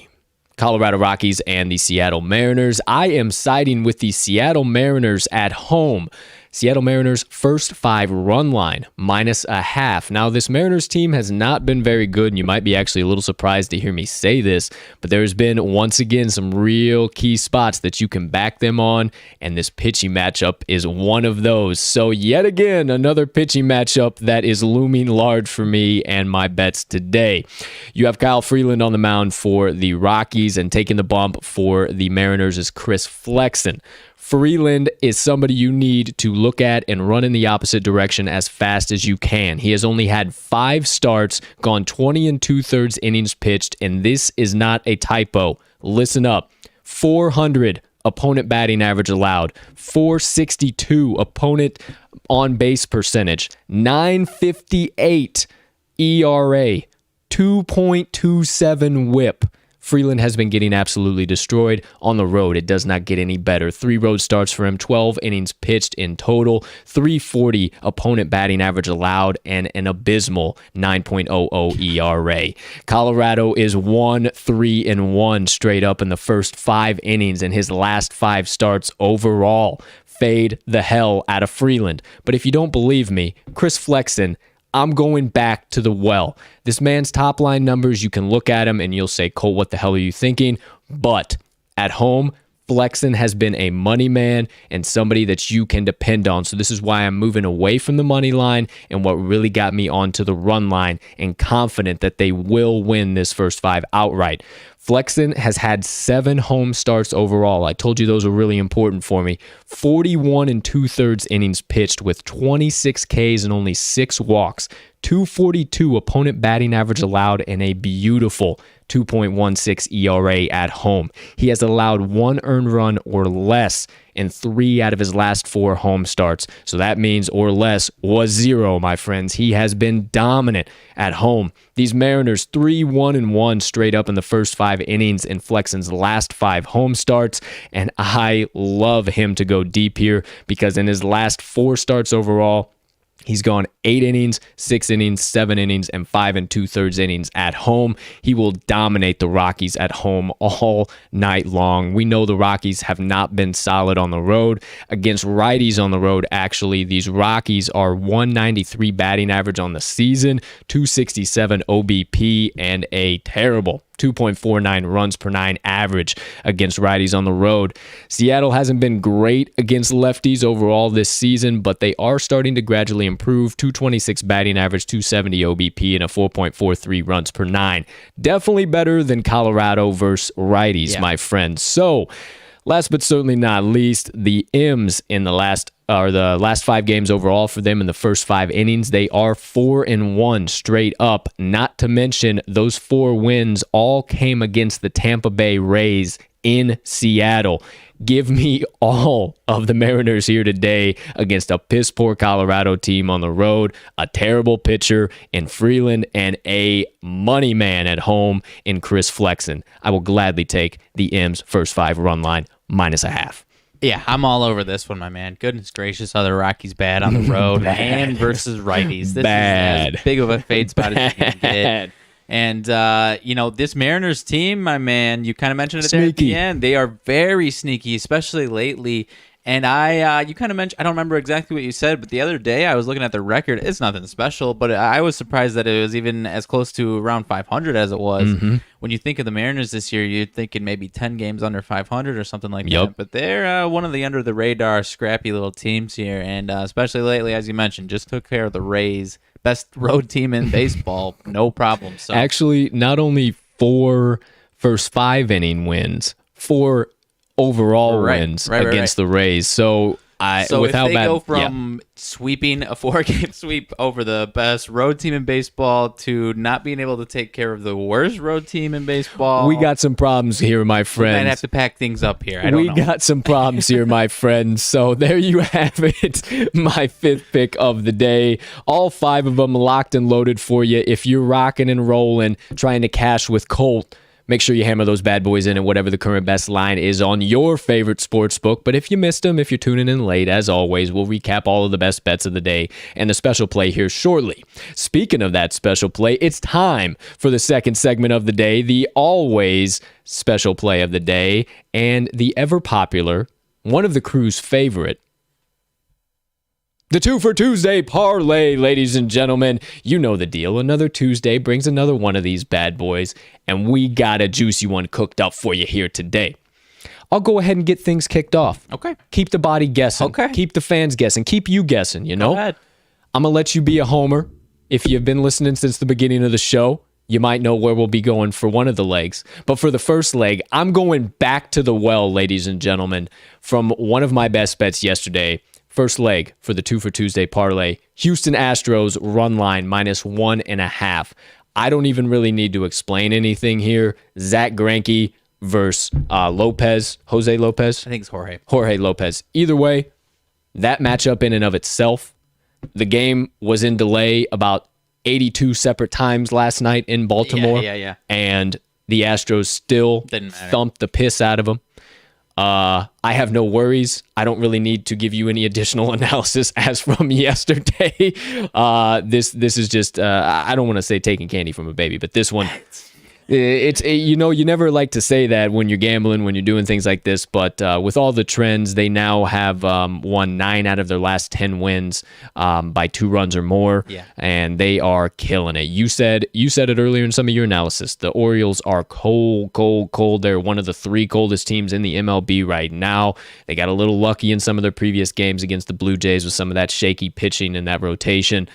Colorado Rockies and the Seattle Mariners. I am siding with the Seattle Mariners at home. Seattle Mariners first 5 run line, -0.5. Now, this Mariners team has not been very good, and you might be actually a little surprised to hear me say this, but there's been, once again, some real key spots that you can back them on, and this pitching matchup is one of those. So, yet again, another pitching matchup that is looming large for me and my bets today. You have Kyle Freeland on the mound for the Rockies, and taking the bump for the Mariners is Chris Flexen. Freeland is somebody you need to look at and run in the opposite direction as fast as you can. He has only had 5 starts, gone 20 and 2/3 innings pitched, and this is not a typo. Listen up. 400 opponent batting average allowed, 462 opponent on base percentage, 958 ERA, 2.27 whip, Freeland has been getting absolutely destroyed. On the road, it does not get any better. 3 road starts for him, 12 innings pitched in total, 340 opponent batting average allowed, and an abysmal 9.00 ERA. Colorado is 1-3-1 straight up in the first 5 innings in his last 5 starts overall. Fade the hell out of Freeland. But if you don't believe me, Chris Flexen, I'm going back to the well. This man's top line numbers, you can look at him and you'll say, Colt, what the hell are you thinking? But at home, Flexen has been a money man and somebody that you can depend on. So this is why I'm moving away from the money line and what really got me onto the run line and confident that they will win this first 5 outright. Flexen has had 7 home starts overall. I told you those were really important for me. 41 2/3 innings pitched with 26 Ks and only 6 walks. 242 opponent batting average allowed and a beautiful 2.16 ERA at home. He has allowed 1 earned run or less in 3 out of his last 4 home starts. So that means or less was 0, my friends. He has been dominant at home. These Mariners 3-1-1 straight up in the first 5 innings in Flexen's last 5 home starts. And I love him to go deep here because in his last 4 starts overall, he's gone 8 innings, 6 innings, 7 innings, and 5 2/3 innings at home. He will dominate the Rockies at home all night long. We know the Rockies have not been solid on the road. Against righties on the road, actually, these Rockies are 193 batting average on the season, 267 OBP, and a terrible 2.49 runs per 9 average against righties on the road. Seattle hasn't been great against lefties overall this season, but they are starting to gradually improve. 226 batting average, 270 OBP, and a 4.43 runs per 9. Definitely better than Colorado versus righties, my friends. So, last but certainly not least, the M's in the last 5 games overall for them in the first 5 innings. They are 4-1 straight up. Not to mention those 4 wins all came against the Tampa Bay Rays in Seattle. Give me all of the Mariners here today against a piss-poor Colorado team on the road, a terrible pitcher in Freeland, and a money man at home in Chris Flexen. I will gladly take the M's first 5 run line -0.5. Yeah, I'm all over this one, my man. Goodness gracious, are the Rockies bad on the road and versus righties? This Bad. is as big of a fade spot as you can get. And, this Mariners team, my man, you kind of mentioned it there at the end. They are very sneaky, especially lately. And you kind of mentioned, I don't remember exactly what you said, but the other day I was looking at the record. It's nothing special, but I was surprised that it was even as close to around 500 as it was. Mm-hmm. When you think of the Mariners this year, you're thinking maybe 10 games under 500 or something like that. But they're one of the under-the-radar, scrappy little teams here. And especially lately, as you mentioned, just took care of the Rays. Best road team in baseball, no problem. So actually, not only 4 first 5 inning wins, 4 overall wins against the Rays. So if they go from sweeping a 4-game sweep over the best road team in baseball to not being able to take care of the worst road team in baseball, we got some problems here, my friends. We might have to pack things up here. I don't know. We got some problems here, my friends. So there you have it, my 5th pick of the day. All 5 of them locked and loaded for you. If you're rocking and rolling, trying to cash with Colt, make sure you hammer those bad boys in at whatever the current best line is on your favorite sports book. But if you missed them, if you're tuning in late, as always, we'll recap all of the best bets of the day and the special play here shortly. Speaking of that special play, it's time for the second segment of the day, the always special play of the day, and the ever-popular, one of the crew's favorite, the Twofer Tuesday Parlay, ladies and gentlemen. You know the deal. Another Tuesday brings another one of these bad boys, and we got a juicy one cooked up for you here today. I'll go ahead and get things kicked off. Okay. Keep the body guessing. Okay. Keep the fans guessing. Keep you guessing, you know? Go ahead. I'm going to let you be a homer. If you've been listening since the beginning of the show, you might know where we'll be going for one of the legs. But for the first leg, I'm going back to the well, ladies and gentlemen, from one of my best bets yesterday. First leg for the Twofer Tuesday Parlay, Houston Astros run line -1.5. I don't even really need to explain anything here. Zach Greinke versus Jose Lopez. I think it's Jorge. Jorge Lopez. Either way, that matchup in and of itself, the game was in delay about 82 separate times last night in Baltimore. Yeah. And The Astros still Didn't matter. thumped the piss out of them. I have no worries. I don't really need to give you any additional analysis as from yesterday. This is just, I don't want to say taking candy from a baby, but this one, it's you never like to say that when you're gambling, when you're doing things like this, but with all the trends, they now have won 9 out of their last 10 wins by 2 runs or more, and they are killing it. You said it earlier in some of your analysis. The Orioles are cold. They're one of the 3 coldest teams in the MLB right now. They got a little lucky in some of their previous games against the Blue Jays with some of that shaky pitching and that rotation.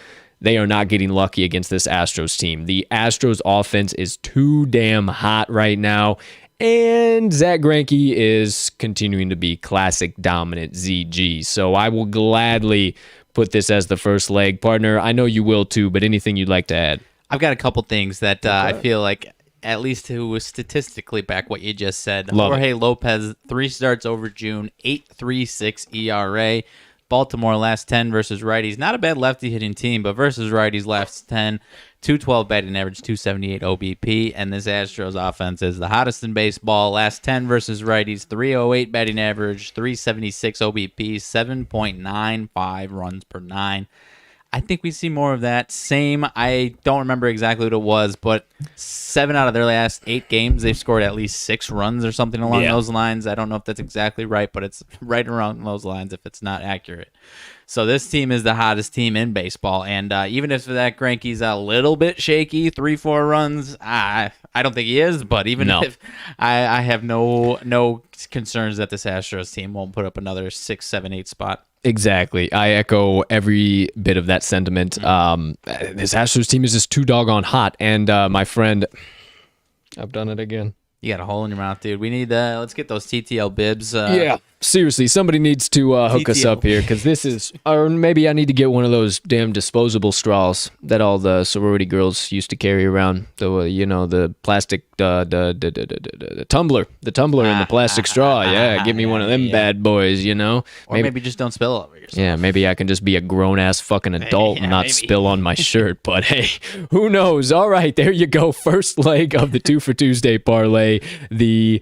They are not getting lucky against this Astros team. The Astros offense is too damn hot right now, and Zach Greinke is continuing to be classic dominant ZG. So I will gladly put this as the first leg. Partner, I know you will too, but anything you'd like to add? I've got a couple things that I feel like at least to statistically back what you just said. Jorge Lopez, 3 starts over June, 8.36 ERA. Baltimore last 10 versus righties. Not a bad lefty hitting team, but versus righties last 10, 212 batting average, 278 OBP. And this Astros offense is the hottest in baseball. Last 10 versus righties, 308 batting average, 376 OBP, 7.95 runs per 9. I think we see more of that. Same, I don't remember exactly what it was, but 7 out of their last 8 games, they've scored at least 6 runs or something along those lines. I don't know if that's exactly right, but it's right around those lines if it's not accurate. So this team is the hottest team in baseball, and even if that Greinke's a little bit shaky, 3-4 runs, I don't think he is, but even if I have no concerns that this Astros team won't put up another 6, 7, 8 spot. Exactly. I echo every bit of that sentiment. This Astros team is just too doggone hot. And my friend, I've done it again. You got a hole in your mouth, dude. We need let's get those TTL bibs. Yeah, seriously, somebody needs to hook us up here, because this is, or maybe I need to get one of those damn disposable straws that all the sorority girls used to carry around. The plastic, the tumbler, and the plastic straw. Yeah, give me one of them bad boys. Or maybe just don't spill over yourself. Yeah, maybe I can just be a grown ass fucking adult and not spill on my shirt. But hey, who knows? All right, there you go. First leg of the Twofer Tuesday parlay. The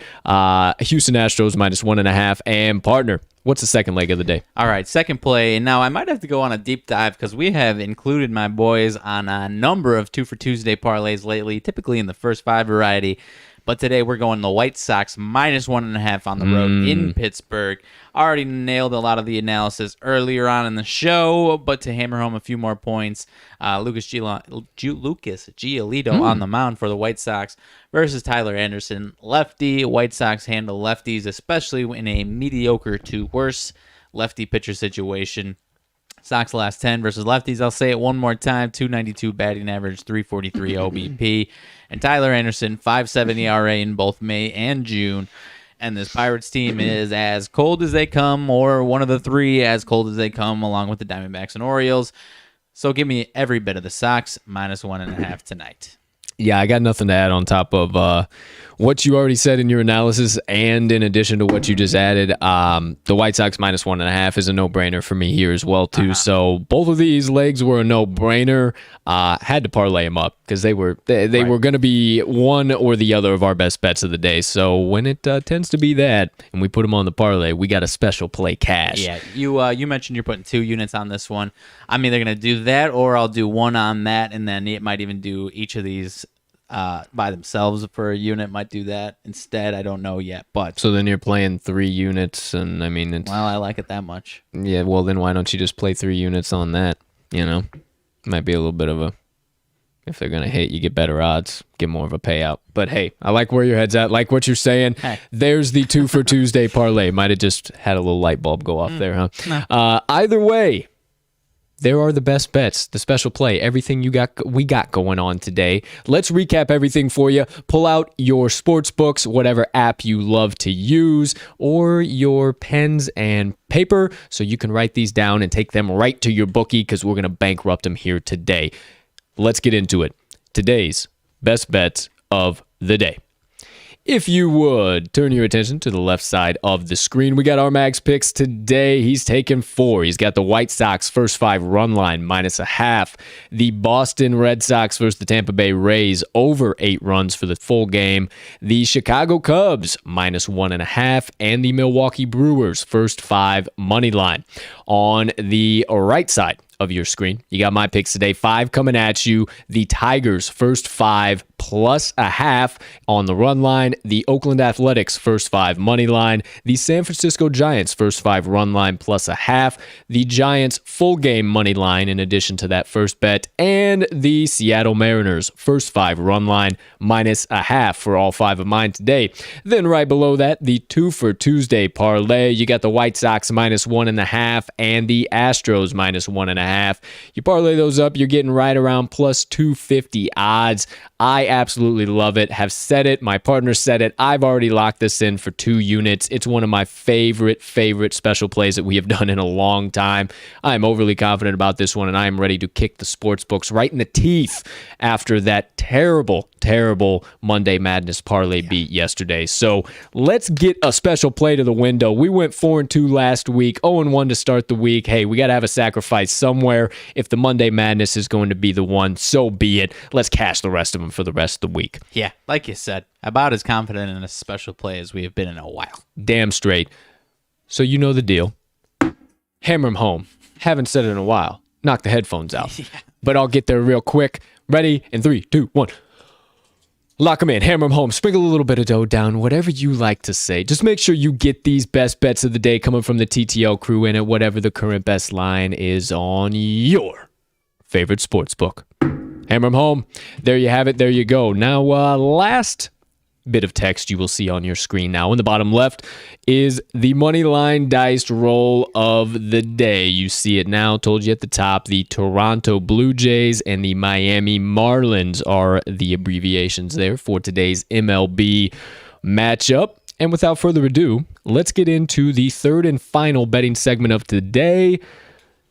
Houston Astros -1.5. And partner, what's the second leg of the day? All right, second play. And now I might have to go on a deep dive because we have included my boys on a number of Twofer Tuesday parlays lately, typically in the first 5 variety. But today we're going the White Sox -1.5 on the road in Pittsburgh. Already nailed a lot of the analysis earlier on in the show, but to hammer home a few more points, Lucas Giolito on the mound for the White Sox versus Tyler Anderson. Lefty. White Sox handle lefties, especially in a mediocre to worse lefty pitcher situation. Sox last 10 versus lefties. I'll say it one more time. 292 batting average, 343 OBP. And Tyler Anderson, 5.7 ERA in both May and June. And this Pirates team is as cold as they come, or one of the 3 as cold as they come, along with the Diamondbacks and Orioles. So give me every bit of the Sox, -1.5 tonight. Yeah, I got nothing to add on top of what you already said in your analysis, and in addition to what you just added. The White Sox -1.5 is a no-brainer for me here as well, too. So both of these legs were a no-brainer. Had to parlay them up because they were going to be one or the other of our best bets of the day. So when it tends to be that, and we put them on the parlay, we got a special play cash. Yeah, you mentioned you're putting 2 units on this one. I'm either going to do that, or I'll do one on that, and then it might even do each of these by themselves for a unit. Might do that instead. I don't know yet, but so then you're playing 3 units, and I mean, it's, well, I like it that much. Yeah, well then why don't you just play 3 units on that? Might be a little bit of a, if they're gonna hit, you get better odds, get more of a payout. But hey, I like where your head's at. Like what you're saying. Hey. There's the Twofer Tuesday parlay. Might have just had a little light bulb go off there, huh? No. Either way, there are the best bets, the special play, everything we got going on today. Let's recap everything for you. Pull out your sports books, whatever app you love to use, or your pens and paper so you can write these down and take them right to your bookie, because we're going to bankrupt them here today. Let's get into it. Today's best bets of the day. If you would, turn your attention to the left side of the screen. We got RMags picks today. He's taking 4. He's got the White Sox first 5 run line -0.5. The Boston Red Sox versus the Tampa Bay Rays over 8 runs for the full game. The Chicago Cubs -1.5. And the Milwaukee Brewers first 5 money line. On the right side of your screen, you got my picks today. 5 coming at you. The Tigers first 5 +0.5 on the run line. The Oakland Athletics first 5 money line. The San Francisco Giants first 5 run line +0.5. The Giants full game money line in addition to that first bet. And the Seattle Mariners first 5 run line -0.5 for all 5 of mine today. Then right below that, the Twofer Tuesday Parlay. You got the White Sox -1.5 and the Astros -1.5. You parlay those up, you're getting right around +250 odds. I absolutely love it. Have said it. My partner said it. I've already locked this in for 2 units. It's one of my favorite special plays that we have done in a long time. I am overly confident about this one, and I am ready to kick the sports books right in the teeth after that terrible Monday Madness parlay beat yesterday. So let's get a special play to the window. We went 4-2 last week, 0-1 to start the week. Hey, we got to have a sacrifice somewhere. If the Monday Madness is going to be the one, so be it. Let's cash the rest of them for the rest of the week. Yeah, like you said, about as confident in a special play as we have been in a while. Damn straight. So you know the deal. Hammer 'em home. Haven't said it in a while. Knock the headphones out. Yeah. But I'll get there real quick. Ready? In 3, 2, 1. Lock them in, hammer them home, sprinkle a little bit of dough down, whatever you like to say. Just make sure you get these best bets of the day coming from the TTL crew in it, whatever the current best line is on your favorite sports book. Hammer them home. There you have it. There you go. Now, last bit of text you will see on your screen now in the bottom left is the Moneyline Dice roll of the day. You see it now. Told you at the top, the Toronto Blue Jays and the Miami Marlins are the abbreviations there for today's MLB matchup. And without further ado, let's get into the third and final betting segment of today,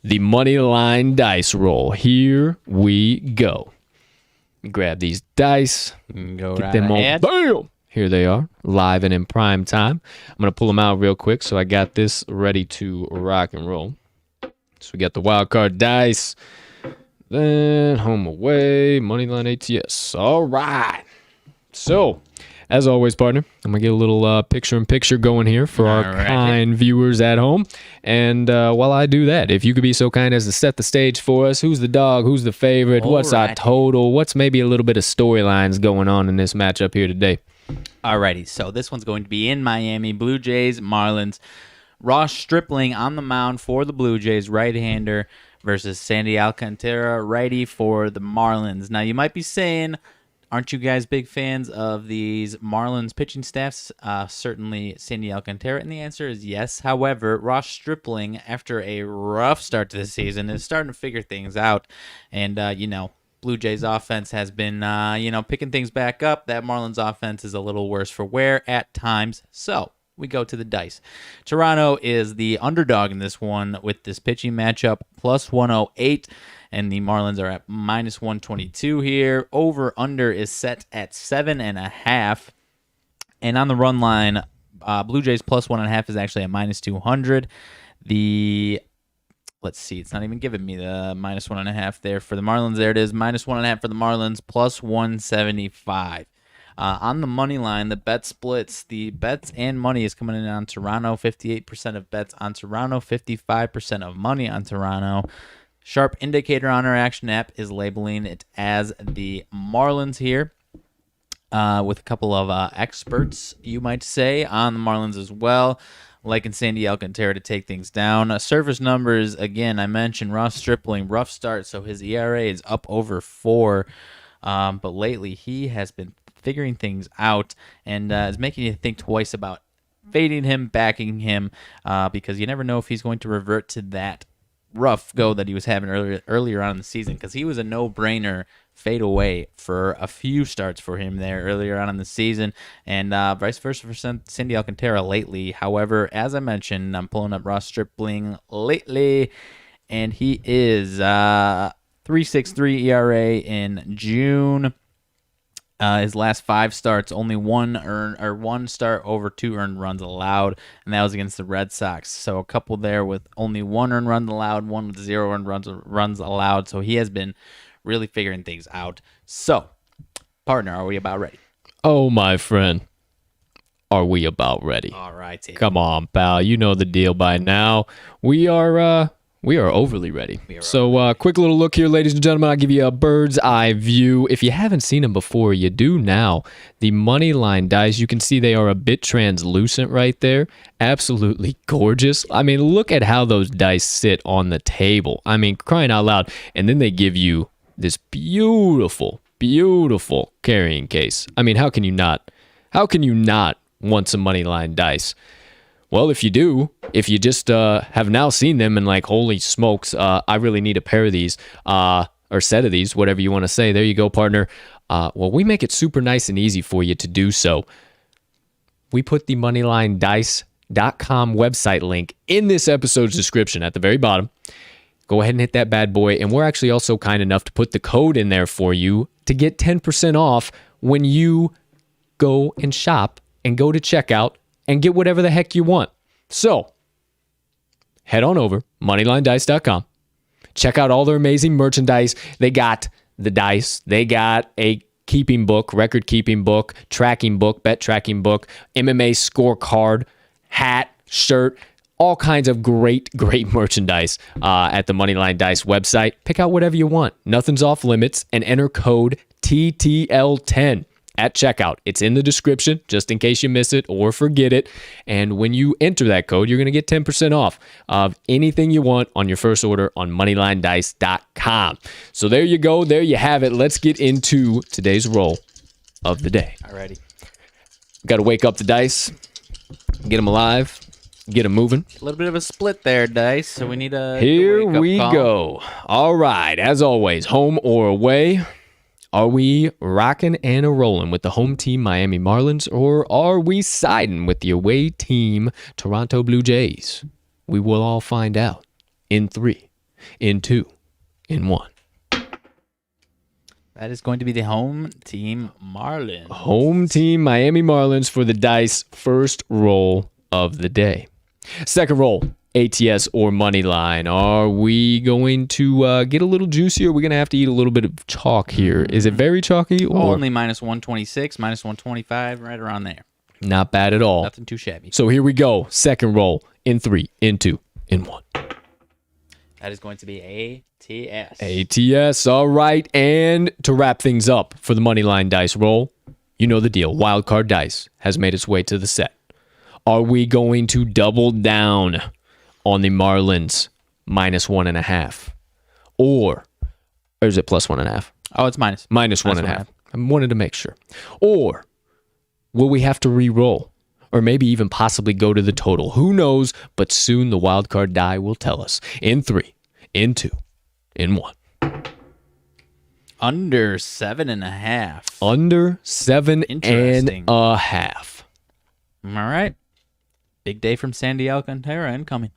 the Moneyline Dice roll. Here we go. Grab these dice. Go get right them ahead. on. Bam! Here they are, live and in prime time. I'm going to pull them out real quick so I got this ready to rock and roll. So we got the wild card dice. Then home away, Moneyline ATS. All right. So, as always, partner, I'm going to get a little picture-in-picture going here for our kind viewers at home. And while I do that, if you could be so kind as to set the stage for us, who's the dog, who's the favorite, what's our total, what's maybe a little bit of storylines going on in this matchup here today? Alrighty, so this one's going to be in Miami. Blue Jays, Marlins. Ross Stripling on the mound for the Blue Jays, right-hander, versus Sandy Alcantara, righty for the Marlins. Now, you might be saying, aren't you guys big fans of these Marlins pitching staffs? Certainly Sandy Alcantara, and the answer is yes. However, Ross Stripling, after a rough start to the season, is starting to figure things out. And, Blue Jays offense has been, picking things back up. That Marlins offense is a little worse for wear at times. So we go to the dice. Toronto is the underdog in this one with this pitching matchup, plus 108. And the Marlins are at minus 122 here. Over-under is set at 7.5. And on the run line, Blue Jays plus 1.5 is actually at minus 200. Let's see, it's not even giving me the minus 1.5 there for the Marlins. There it is, minus 1.5 for the Marlins, plus 175. On the money line, the bet splits. The bets and money is coming in on Toronto. 58% of bets on Toronto, 55% of money on Toronto. Sharp indicator on our action app is labeling it as the Marlins here, with a couple of experts, you might say, on the Marlins as well, liking Sandy Alcantara to take things down. Service numbers, again, I mentioned Ross Stripling, rough start, so his ERA is up over 4, but lately he has been figuring things out and is making you think twice about fading him, backing him, because you never know if he's going to revert to that rough go that he was having earlier on in the season, because he was a no-brainer fade away for a few starts for him there earlier on in the season, and vice versa for Sandy Alcantara lately. However, as I mentioned, I'm pulling up Ross Stripling lately, and he is 3.63 ERA in June. His last 5 starts, only one start over 2 earned runs allowed, and that was against the Red Sox. So a couple there with only 1 earned run allowed, one with 0 earned runs allowed. So he has been really figuring things out. So, partner, are we about ready? Oh, my friend. Are we about ready? All right. Come on, pal. You know the deal by now. We are overly ready. So, quick little look here, ladies and gentlemen. I'll give you a bird's eye view. If you haven't seen them before, you do now. The Moneyline Dice, you can see they are a bit translucent right there. Absolutely gorgeous. I mean, look at how those dice sit on the table. I mean, crying out loud. And then they give you this beautiful, beautiful carrying case. I mean, how can you not want some Moneyline Dice? Well, if you do, if you just have now seen them and like, holy smokes, I really need a pair of these, or set of these, whatever you want to say. There you go, partner. Well, we make it super nice and easy for you to do so. We put the MoneylineDice.com website link in this episode's description at the very bottom. Go ahead and hit that bad boy. And we're actually also kind enough to put the code in there for you to get 10% off when you go and shop and go to checkout and get whatever the heck you want. So, head on over, MoneylineDice.com. Check out all their amazing merchandise. They got the dice. They got a keeping book, record keeping book, tracking book, bet tracking book, MMA scorecard, hat, shirt, all kinds of great merchandise at the Moneyline Dice website. Pick out whatever you want. Nothing's off limits, and enter code TTL10 at checkout. It's in the description, just in case you miss it or forget it. And when you enter that code, you're going to get 10% off of anything you want on your first order on MoneylineDice.com. So there you go. There you have it. Let's get into today's roll of the day. Alrighty. Got to wake up the dice, get them alive, get them moving. A little bit of a split there, Dice. So we need a Here wake-up we call. go. All right. As always, home or away. Are we rocking and a-rolling with the home team, Miami Marlins, or are we siding with the away team, Toronto Blue Jays? We will all find out in 3, in 2, in 1. That is going to be the home team, Marlins. Home team, Miami Marlins for the dice first roll of the day. Second roll, ATS or money line. Are we going to get a little juicier? We're going to have to eat a little bit of chalk here. Is it very chalky? Or Only minus 126, minus 125, right around there. not bad at all. Nothing too shabby. So here we go. Second roll in 3, in 2, in 1. That is going to be ATS. ATS. All right. And to wrap things up for the Moneyline Dice roll, you know the deal. Wildcard Dice has made its way to the set. Are we going to double down on the Marlins minus 1.5? Or is it plus 1.5? Oh, it's minus. Minus 1.5. I wanted to make sure. Or will we have to re-roll? Or maybe even possibly go to the total? Who knows? But soon the wildcard die will tell us. In 3, in 2, in 1. Under 7.5. Under 7.5. All right. Big day from Sandy Alcantara incoming.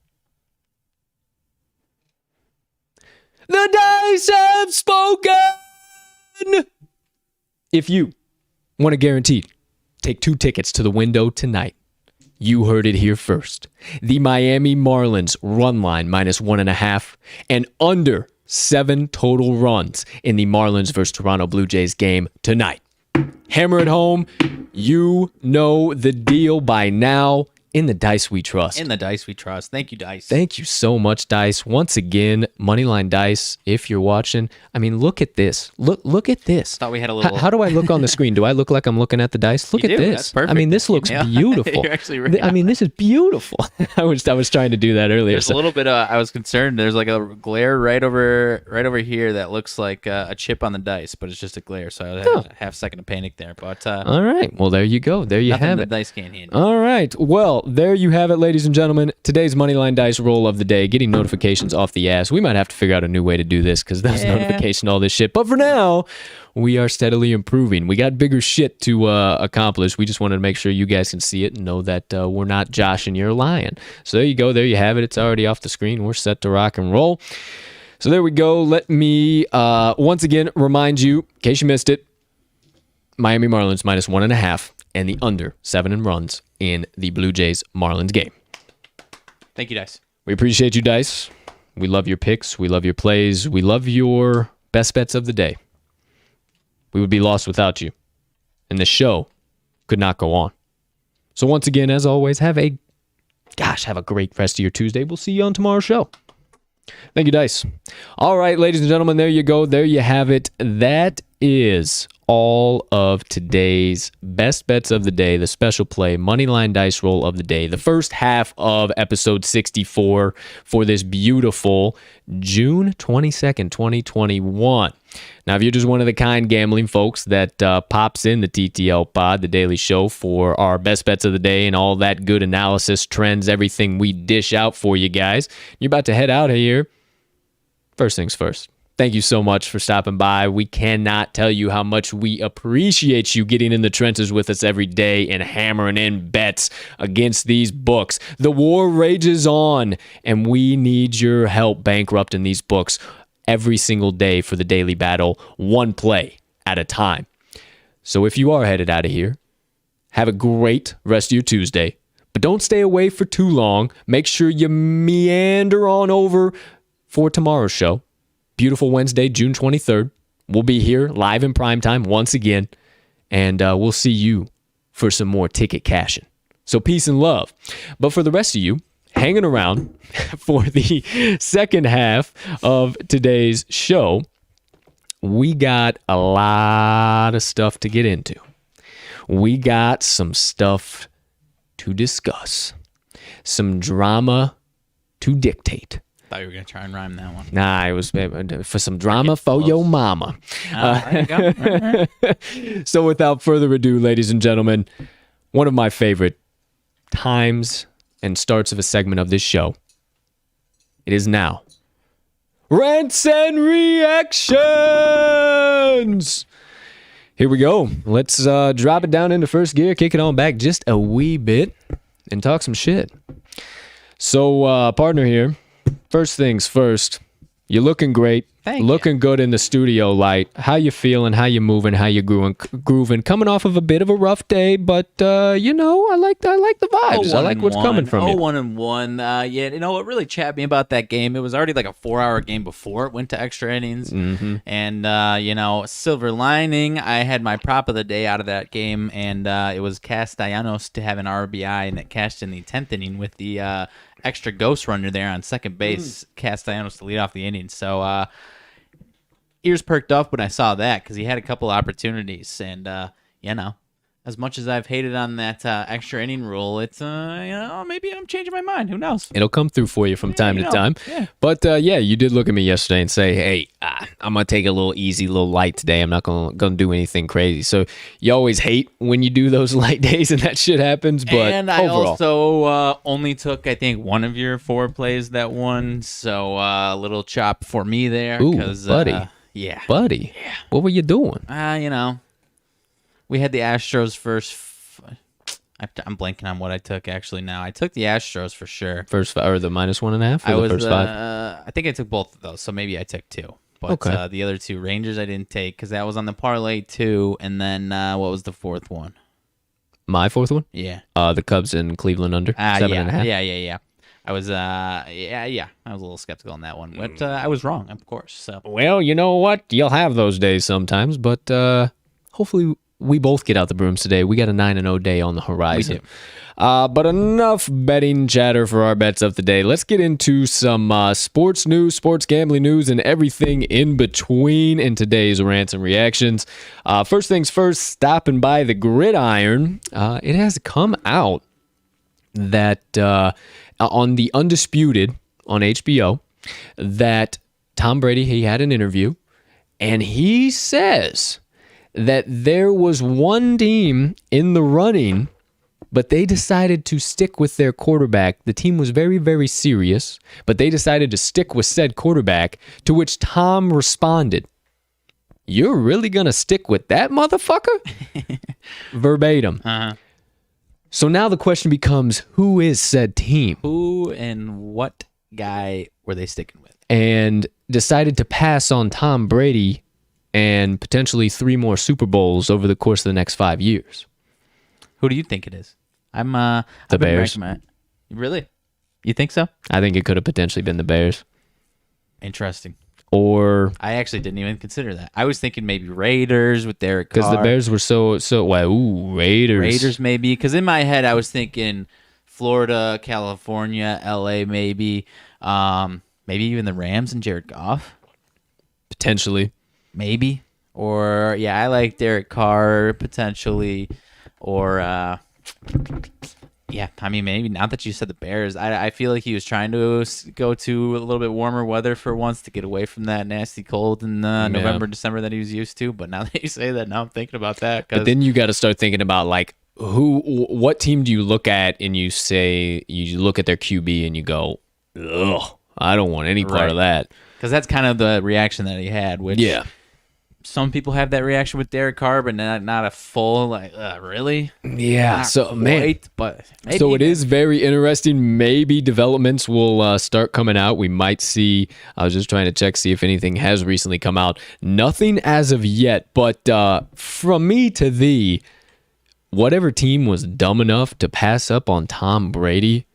The dice have spoken! If you want a guaranteed, take 2 tickets to the window tonight. You heard it here first. The Miami Marlins run line minus 1.5 and under 7 total runs in the Marlins versus Toronto Blue Jays game tonight. Hammer it home. You know the deal by now. In the dice we trust. In the dice we trust. Thank you, Dice. Thank you so much, Dice. Once again, Moneyline Dice, if you're watching, I mean, look at this. Look at this. Thought we had a little... How do I look on the screen? Do I look like I'm looking at the dice? Look You at do. this. That's perfect. I mean, this looks beautiful. You're actually right. I mean, this is beautiful. I was trying to do that earlier. There's a little bit. I was concerned. There's like a glare right over here that looks like a chip on the dice, but it's just a glare. So I had a half second of panic there. But all right. Well, there you go. There you nothing have the it. dice can't handle. All right. Well, there you have it, ladies and gentlemen. Today's Moneyline Dice roll of the day. Getting notifications off the ass. We might have to figure out a new way to do this because that's notification, all this shit. But for now, we are steadily improving. We got bigger shit to accomplish. We just wanted to make sure you guys can see it and know that we're not Josh and you're lying. So there you go. There you have it. It's already off the screen. We're set to rock and roll. So there we go. Let me once again remind you, in case you missed it, Miami Marlins minus 1.5 and the under 7 runs in the Blue Jays Marlins game. Thank you, Dice. We appreciate you, Dice. We love your picks. We love your plays. We love your best bets of the day. We would be lost without you. And the show could not go on. So once again, as always, have a great rest of your Tuesday. We'll see you on tomorrow's show. Thank you, Dice. All right, ladies and gentlemen, there you go. There you have it. That is all of today's best bets of the day, the special play Moneyline Dice roll of the day, the first half of episode 64 for this beautiful June 22nd, 2021. Now, if you're just one of the kind gambling folks that pops in the TTL pod, the daily show, for our best bets of the day and all that good analysis, trends, everything we dish out for you guys, you're about to head out of here. First things first. Thank you so much for stopping by. We cannot tell you how much we appreciate you getting in the trenches with us every day and hammering in bets against these books. The war rages on, and we need your help bankrupting these books every single day for the daily battle, one play at a time. So if you are headed out of here, have a great rest of your Tuesday, but don't stay away for too long. Make sure you meander on over for tomorrow's show. Beautiful Wednesday, June 23rd. We'll be here live in primetime once again, and we'll see you for some more ticket cashing. So peace and love. But for the rest of you, hanging around for the second half of today's show, we got a lot of stuff to get into. We got some stuff to discuss, some drama to dictate. Thought you were going to try and rhyme that one. Nah, it was for some drama for your mama. There you go. So without further ado, ladies and gentlemen, one of my favorite times and starts of a segment of this show. It is now Rants and Reactions. Here we go. Let's drop it down into first gear, kick it on back just a wee bit, and talk some shit. So, partner here, first things first, you're looking great. Thank looking good in the studio light. How you feeling? How you moving? How you grooving? Coming off of a bit of a rough day, but I like the vibes. I like what's coming from you. 1-1. Yeah, what really chatted me about that game? It was already like a 4-hour game before it went to extra innings, and silver lining, I had my prop of the day out of that game, and it was Castellanos to have an RBI, and it cashed in the 10th inning with the extra ghost runner there on second base, Castellanos to lead off the inning. So ears perked up when I saw that, because he had a couple opportunities, and as much as I've hated on that extra inning rule, it's maybe I'm changing my mind. Who knows? It'll come through for you from time to time. Yeah. But you did look at me yesterday and say, hey, I'm gonna take a little easy, little light today. I'm not gonna do anything crazy. So you always hate when you do those light days and that shit happens. But and I overall, also only took, I think, one of your 4 plays that won. So a little chop for me there. Ooh, 'cause, buddy. Buddy. Yeah. What were you doing? We had the Astros first. I'm blanking on what I took actually now. I took the Astros for sure. First or the -1.5 or the first 5? I think I took both of those, so maybe I took 2. But Okay. The other 2 Rangers I didn't take because that was on the parlay too. And then what was the 4th one? My 4th one? Yeah. The Cubs in Cleveland under 7.5. Yeah. I was I was a little skeptical on that one, but I was wrong, of course. So Well, you know what? You'll have those days sometimes, but hopefully we both get out the brooms today. We got a 9-0 day on the horizon. We do. But enough betting chatter for our bets of the day. Let's get into some sports news, sports gambling news, and everything in between in today's Rants and Reactions. First things first, stopping by the gridiron. It has come out that on the Undisputed on HBO that Tom Brady, he had an interview, and he says that there was one team in the running, but they decided to stick with their quarterback. The team was very, very serious, but they decided to stick with said quarterback, to which Tom responded, "You're really going to stick with that motherfucker?" Verbatim. Uh-huh. So now the question becomes, who is said team? Who and what guy were they sticking with? And decided to pass on Tom Brady and potentially 3 more Super Bowls over the course of the next 5 years. Who do you think it is? The Bears. Really? You think so? I think it could have potentially been the Bears. Interesting. Or I actually didn't even consider that. I was thinking maybe Raiders with Derek Carr. because the Bears were so Raiders. Raiders maybe. Because in my head I was thinking Florida, California, LA maybe. Maybe even the Rams and Jared Goff. Potentially. Maybe. Or, yeah, I like Derek Carr potentially. Or, yeah, I mean, maybe now that you said the Bears, I feel like he was trying to go to a little bit warmer weather for once to get away from that nasty cold in November, December that he was used to. But now that you say that, now I'm thinking about that. But then you got to start thinking about, like, what team do you look at and you say, you look at their QB and you go, ugh, I don't want any part of that. Because that's kind of the reaction that he had, which some people have that reaction with Derek Carr, but not a full, like, really? Yeah, not so, quite, man. But so it is very interesting. Maybe developments will start coming out. We might see, I was just trying to check, see if anything has recently come out. Nothing as of yet, but from me to thee, whatever team was dumb enough to pass up on Tom Brady,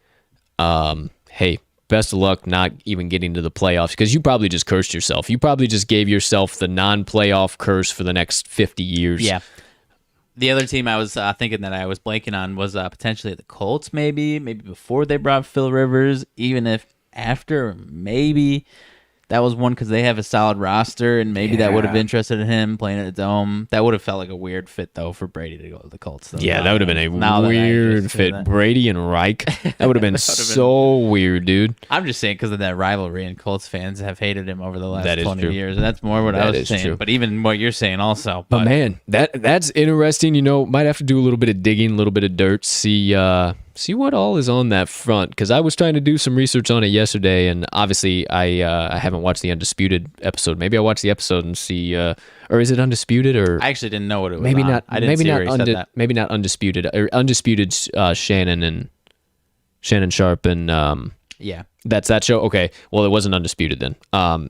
hey, best of luck not even getting to the playoffs, because you probably just cursed yourself. You probably just gave yourself the non-playoff curse for the next 50 years. Yeah. The other team I was thinking that I was blanking on was potentially the Colts, maybe before they brought Phil Rivers, even if after, maybe. That was one because they have a solid roster, and maybe that would have interested in him playing at the Dome. That would have felt like a weird fit, though, for Brady to go to the Colts. Though. Yeah, that would have been a weird fit. Brady and Reich. That would have been so weird, dude. I'm just saying because of that rivalry, and Colts fans have hated him over the last 20 true. years. And that's more what I was saying. True. But even what you're saying also. But man, that's interesting. You know, might have to do a little bit of digging, a little bit of dirt, see what all is on that front, because I was trying to do some research on it yesterday, and obviously I haven't watched the Undisputed episode. Maybe I'll watch the episode and see, or is it Undisputed? Or I actually didn't know what it was. Maybe on. not. I didn't see where he said that. Maybe not Undisputed. Or Undisputed Shannon Sharp and yeah, that's that show. Okay, well it wasn't Undisputed then.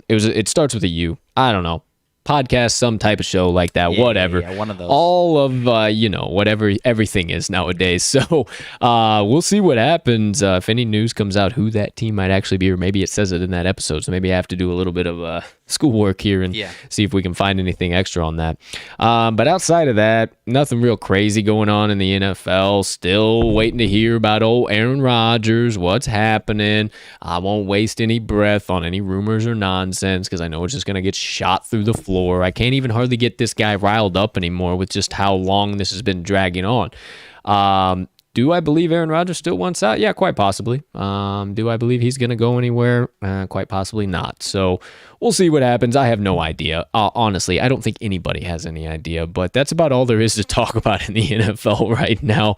It starts with a U. I don't know. Podcast, some type of show like that, whatever. Yeah, one of those. All of, whatever everything is nowadays. So we'll see what happens. If any news comes out who that team might actually be, or maybe it says it in that episode. So maybe I have to do a little bit of schoolwork here and see if we can find anything extra on that. But outside of that, nothing real crazy going on in the NFL. Still waiting to hear about old Aaron Rodgers, what's happening. I won't waste any breath on any rumors or nonsense because I know it's just going to get shot through the floor. I can't even hardly get this guy riled up anymore with just how long this has been dragging on. Do I believe Aaron Rodgers still wants out? Yeah, quite possibly. Do I believe he's going to go anywhere? Quite possibly not. So we'll see what happens. I have no idea. Honestly, I don't think anybody has any idea, but that's about all there is to talk about in the NFL right now.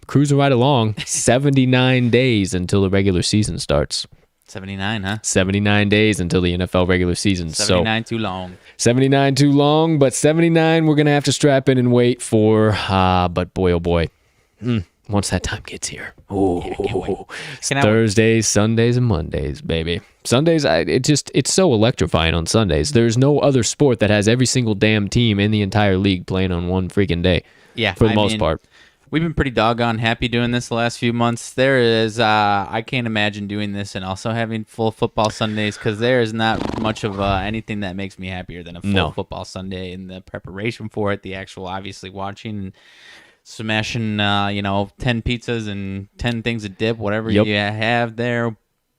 Cruising right along. 79 days until the regular season starts. 79, huh? 79 days until the NFL regular season. 79 too long. 79 too long, but 79 we're going to have to strap in and wait for. But boy, oh boy. Once that time gets here. Oh, Thursdays, Sundays, and Mondays, baby. Sundays, it's so electrifying on Sundays. There's no other sport that has every single damn team in the entire league playing on one freaking day. Yeah. For the most part. We've been pretty doggone happy doing this the last few months. There is, I can't imagine doing this and also having full football Sundays because there is not much of anything that makes me happier than a full football Sunday and the preparation for it, the actual obviously watching and smashing, 10 pizzas and 10 things of dip, whatever you have there.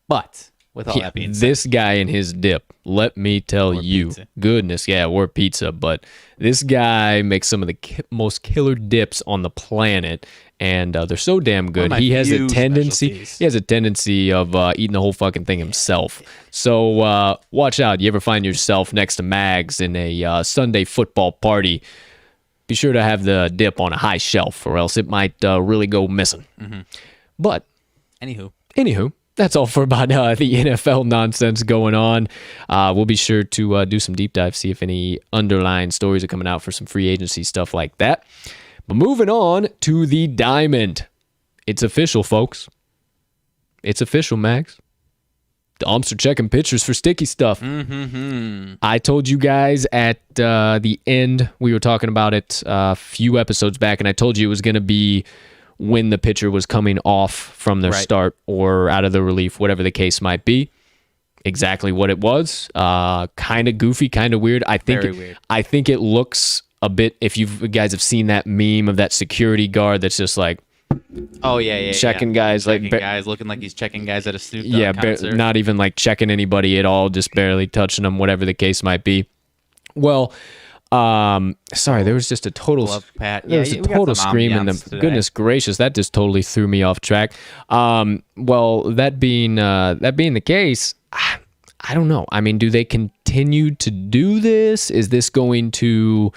But with all that being said, this guy and his dip, let me tell you, pizza. Goodness, or pizza, but this guy makes some of the most killer dips on the planet, and they're so damn good. He has a tendency of eating the whole fucking thing himself. So watch out. You ever find yourself next to Mags in a Sunday football party, be sure to have the dip on a high shelf, or else it might really go missing. Mm-hmm. But anywho, that's all for about the NFL nonsense going on. We'll be sure to do some deep dive, see if any underlying stories are coming out for some free agency stuff like that. But moving on to the Diamond. It's official, folks. It's official, Max. the umps are checking pitchers for sticky stuff. I told you guys at the end, we were talking about it a few episodes back, and I told you it was going to be when the pitcher was coming off from their start or out of the relief, whatever the case might be. Exactly what it was. Kind of goofy, kind of weird. Very weird. I think it looks a bit, if you guys have seen that meme of that security guard that's just like, checking guys, guys looking like he's checking guys at a Snoop Dogg concert. Not even like checking anybody at all, just barely touching them, whatever the case might be. Well, sorry, there was just a total there was a total scream in the goodness gracious, that just totally threw me off track. Well, that being the case, I don't know. I mean, do they continue to do this? Is this going to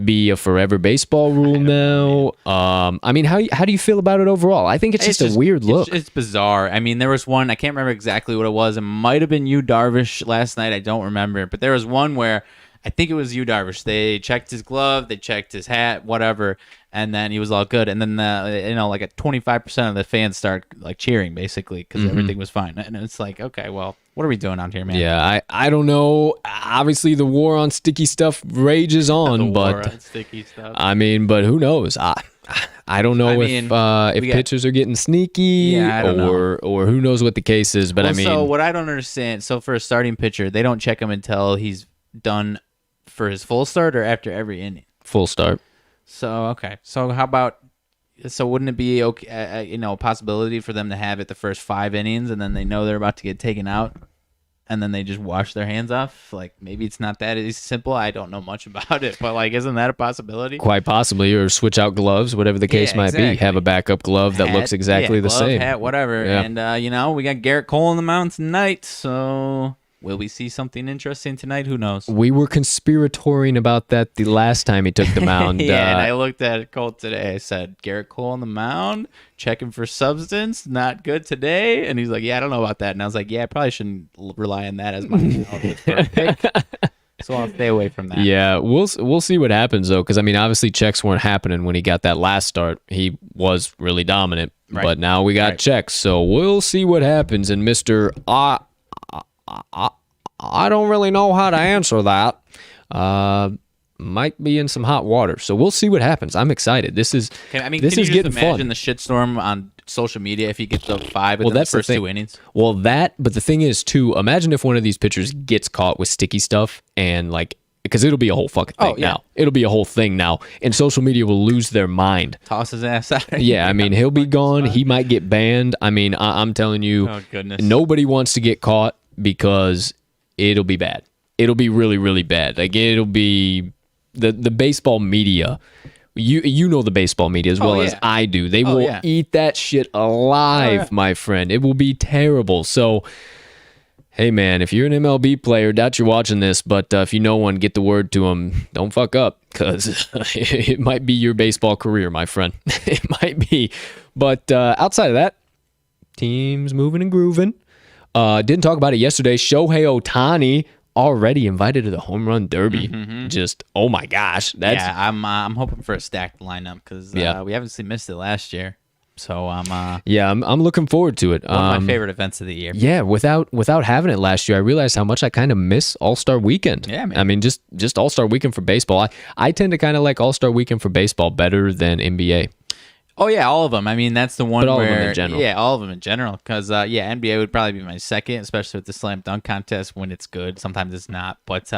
be a forever baseball rule now? I mean, how do you feel about it overall? I think it's just a weird look. It's bizarre. I mean, there was one, I can't remember exactly what it was. It might have been Yu Darvish last night. I don't remember. But there was one where I think it was Yu Darvish. They checked his glove, they checked his hat, whatever, and then he was all good. And then, like at 25% of the fans start like cheering basically because everything was fine. And it's like, okay, well, what are we doing out here, man? Yeah, I don't know. Obviously, the war on sticky stuff rages on, but sticky stuff. I mean, but who knows? I don't know if pitchers are getting sneaky or who knows what the case is. But so what I don't understand. So for a starting pitcher, they don't check him until he's done for his full start or after every inning. Full start. So okay. So how about? So wouldn't it be okay? A possibility for them to have it the first 5 innings, and then they know they're about to get taken out, and then they just wash their hands off? Like maybe it's not that simple. I don't know much about it, but like, isn't that a possibility? Quite possibly, or switch out gloves, whatever the case might be. Have a backup glove that looks exactly the same. Hat, whatever. Yeah. And we got Garrett Cole on the mound tonight, so. Will we see something interesting tonight? Who knows? We were conspiratoring about that the last time he took the mound. And I looked at Colt today. I said, Garrett Cole on the mound, checking for substance, not good today. And he's like, yeah, I don't know about that. And I was like, yeah, I probably shouldn't rely on that as my pick. So I'll stay away from that. Yeah, we'll see what happens, though, because, I mean, obviously checks weren't happening when he got that last start. He was really dominant, but now we got checks. So we'll see what happens. And Mr. I don't really know how to answer that. Might be in some hot water, so we'll see what happens. I'm excited. This is can you just imagine the shitstorm on social media if he gets up 5 in the first 2 innings? Well, but the thing is too. Imagine if one of these pitchers gets caught with sticky stuff and like. Because it'll be a whole fucking thing now. It'll be a whole thing now. And social media will lose their mind. Toss his ass out. Yeah, I mean, he'll be gone. He might get banned. I mean, I'm telling you, nobody wants to get caught because it'll be bad. It'll be really, really bad. Like, it'll be the baseball media. You know the baseball media as well as I do. They will eat that shit alive, my friend. It will be terrible. So... hey, man, if you're an MLB player, doubt you're watching this, but if you know one, get the word to them. Don't fuck up, because it might be your baseball career, my friend. It might be. But outside of that, team's moving and grooving. Didn't talk about it yesterday. Shohei Ohtani already invited to the home run derby. Just, oh my gosh. I'm hoping for a stacked lineup, because we obviously missed it last year. So I'm looking forward to it. One of my favorite events of the year. Yeah, without having it last year, I realized how much I kind of miss All-Star Weekend. Yeah, man. I mean, just All-Star Weekend for baseball. I tend to kind of like All-Star Weekend for baseball better than NBA. Oh yeah, all of them. I mean, that's the one. But all where, of them in general. Yeah, all of them in general. Because NBA would probably be my second, especially with the slam dunk contest when it's good. Sometimes it's not, but.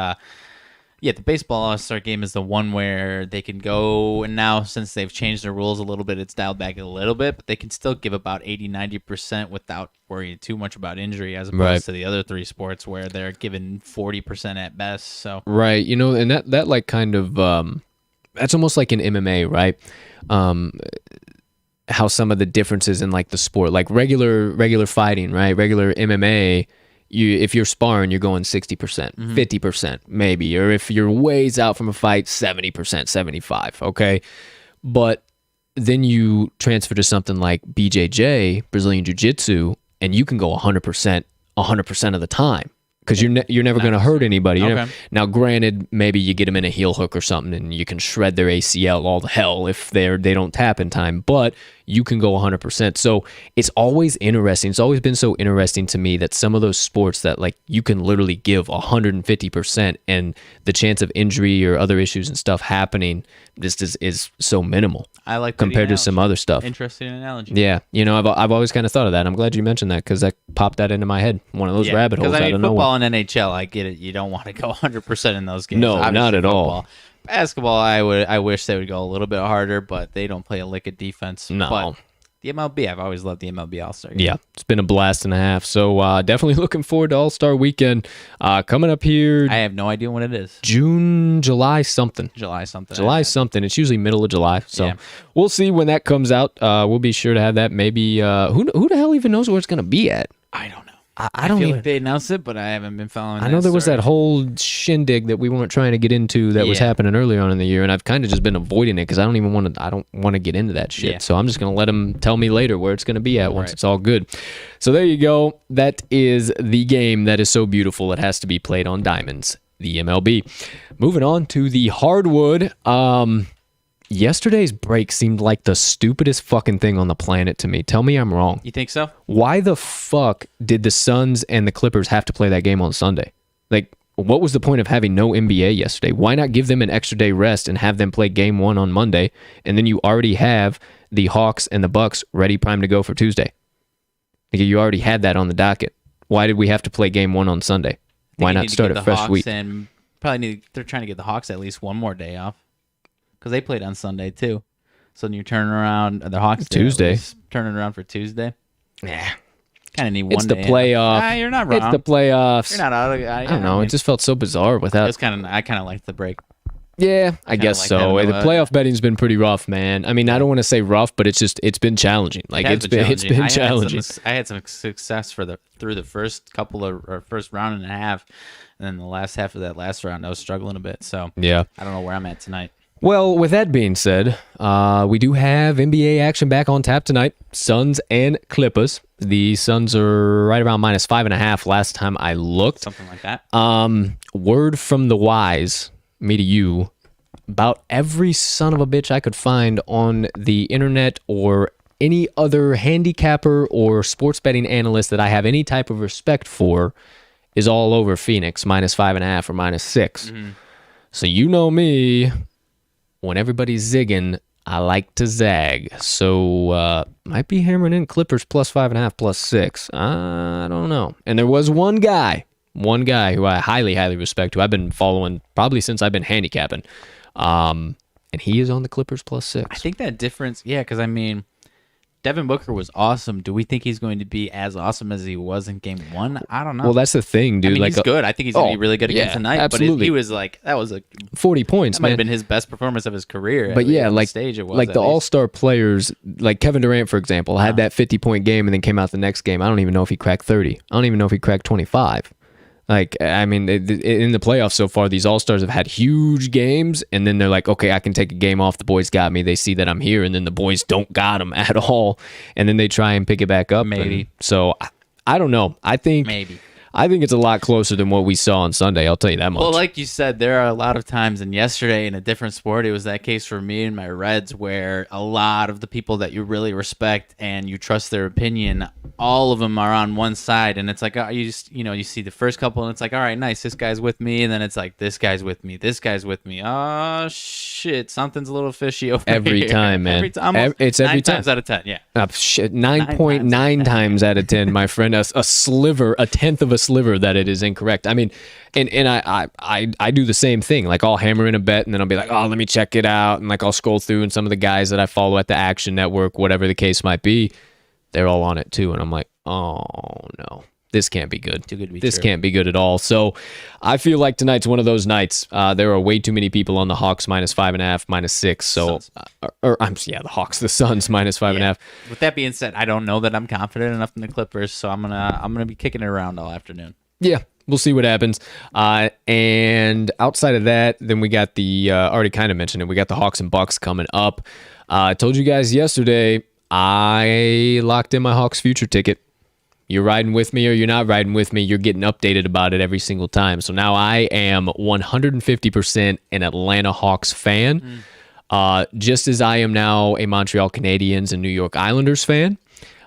The baseball All-Star game is the one where they can go, and now since they've changed the rules a little bit, it's dialed back a little bit, but they can still give about 80-90% without worrying too much about injury, as opposed to the other 3 sports where they're given 40% at best. So right, and that like kind of that's almost like in MMA, right? How some of the differences in like the sport, like regular fighting, right? Regular MMA. If you're sparring, you're going 60%, 50% maybe, or if you're ways out from a fight, 70%, 75%, okay? But then you transfer to something like BJJ, Brazilian Jiu-Jitsu, and you can go 100% of the time because you're never going to hurt anybody. Now, granted, maybe you get them in a heel hook or something, and you can shred their ACL all the hell if they don't tap in time, but you can go 100%. So it's always interesting. It's always been so interesting to me that some of those sports that like you can literally give 150% and the chance of injury or other issues and stuff happening just is so minimal. I like compared to some other stuff. Interesting analogy. Yeah, I've always kind of thought of that. I'm glad you mentioned that because that popped that into my head. One of those rabbit holes. Because I don't know. Football and NHL, I get it. You don't want to go 100% in those games. No, Obviously, not at all. Basketball, I wish they would go a little bit harder, but they don't play a lick of defense. No. But the MLB, I've always loved the MLB All-Star game. Yeah, it's been a blast and a half. So definitely looking forward to All-Star Weekend coming up here. I have no idea when it is. July something. July something. It's usually middle of July. So Yeah. we'll see when that comes out. We'll be sure to have that. Maybe who the hell even knows where it's going to be at? I don't know. I don't feel even. like they announced it, but I haven't been following. I know there was that whole shindig that we weren't trying to get into that was happening earlier on in the year, and I've kind of just been avoiding it because I don't want to get into that shit. Yeah. So I'm just gonna let them tell me later where it's gonna be at once it's all good. So there you go. That is the game that is so beautiful it has to be played on diamonds. The MLB. Moving on to the hardwood. Yesterday's break seemed like the stupidest fucking thing on the planet to me. Tell me I'm wrong. You think so? Why the fuck did the Suns and the Clippers have to play that game on Sunday? Like, what was the point of having no NBA yesterday? Why not give them an extra day rest and have them play game 1 on Monday, and then you already have the Hawks and the Bucks ready prime to go for Tuesday? Like, you already had that on the docket. Why did we have to play game 1 on Sunday? Why not start a fresh week? And they're trying to get the Hawks at least one more day off because they played on Sunday too. So then you're turning around the Hawks Tuesday, turning around for Tuesday. Yeah, kind of need one. It's the day playoff. You're not wrong. It's the playoffs. You're not out of. I don't know. It just felt so bizarre without. I kind of liked the break. Yeah, I guess so. The playoff betting's been pretty rough, man. I mean, I don't want to say rough, but it's been challenging. Like it's been challenging. I had some success through the first first round and a half, and then the last half of that last round, I was struggling a bit. So yeah, I don't know where I'm at tonight. Well, with that being said, we do have NBA action back on tap tonight. Suns and Clippers. The Suns are right around -5.5 last time I looked. Something like that. Word from the wise, me to you, about every son of a bitch I could find on the internet or any other handicapper or sports betting analyst that I have any type of respect for is all over Phoenix, -5.5 or -6. Mm-hmm. So you know me. When everybody's zigging, I like to zag. So might be hammering in Clippers +5.5, +6. I don't know. And there was one guy who I highly, highly respect, who I've been following probably since I've been handicapping. And he is on the Clippers +6. I think that difference, because I mean, Devin Booker was awesome. Do we think he's going to be as awesome as he was in game 1? I don't know. Well, that's the thing, dude. I mean, he's good. I think he's going to be really good again tonight. Absolutely. But he was like, that was 40 points, that might man. have been his best performance of his career. But yeah, like stage it was, like the all-star players, like Kevin Durant, for example, had that 50-point game and then came out the next game. I don't even know if he cracked 30. I don't even know if he cracked 25. Like, I mean, in the playoffs so far, these all-stars have had huge games, and then they're like, okay, I can take a game off. The boys got me. They see that I'm here, and then the boys don't got them at all, and then they try and pick it back up. Maybe. So, I don't know. I think it's a lot closer than what we saw on Sunday. I'll tell you that much. Well, like you said, there are a lot of times, and yesterday in a different sport, it was that case for me and my Reds, where a lot of the people that you really respect and you trust their opinion, all of them are on one side, and it's like you see the first couple, and it's like, all right, nice, this guy's with me, and then it's like, this guy's with me, this guy's with me. Oh shit, something's a little fishy over every here. time, man. It's every 9 time. times out of 10, yeah. 9.9 times out of 10, my friend. A sliver, a tenth of a sliver that it is incorrect. I mean, and I do the same thing. Like, I'll hammer in a bet, and then I'll be like, oh, let me check it out, and like I'll scroll through, and some of the guys that I follow at the Action Network, whatever the case might be, they're all on it too, and I'm like, oh no, this can't be good. Too good to be this true. Can't be good at all. So I feel like tonight's one of those nights. There are way too many people on the Hawks -5.5, -6. So, the Hawks, the Suns -5.5. With that being said, I don't know that I'm confident enough in the Clippers, so I'm gonna be kicking it around all afternoon. Yeah, we'll see what happens. And outside of that, then we got the already kind of mentioned it. We got the Hawks and Bucks coming up. I told you guys yesterday, I locked in my Hawks future ticket. You're riding with me or you're not riding with me. You're getting updated about it every single time. So now I am 150% an Atlanta Hawks fan. Just as I am now a Montreal Canadiens and New York Islanders fan.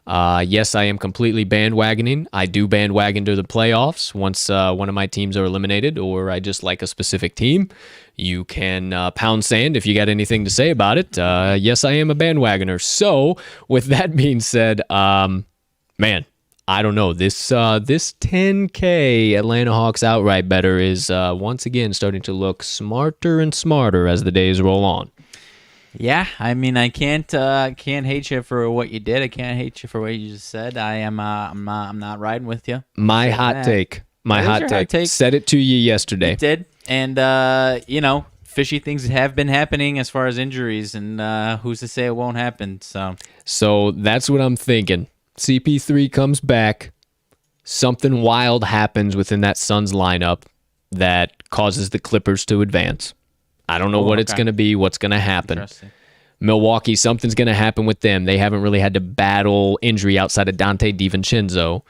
Yes, I am completely bandwagoning. I do bandwagon to the playoffs once one of my teams are eliminated, or I just like a specific team. You can pound sand if you got anything to say about it. Yes, I am a bandwagoner. So, with that being said, man, I don't know. This 10K Atlanta Hawks outright better is once again starting to look smarter and smarter as the days roll on. Yeah, I mean, I can't hate you for what you did. I can't hate you for what you just said. I'm not riding with you. My hot take. Said it to you yesterday. You did, and fishy things have been happening as far as injuries, and who's to say it won't happen? So that's what I'm thinking. CP3 comes back. Something wild happens within that Suns lineup that causes the Clippers to advance. I don't know what it's going to be, what's going to happen. Milwaukee, something's going to happen with them. They haven't really had to battle injury outside of Dante DiVincenzo.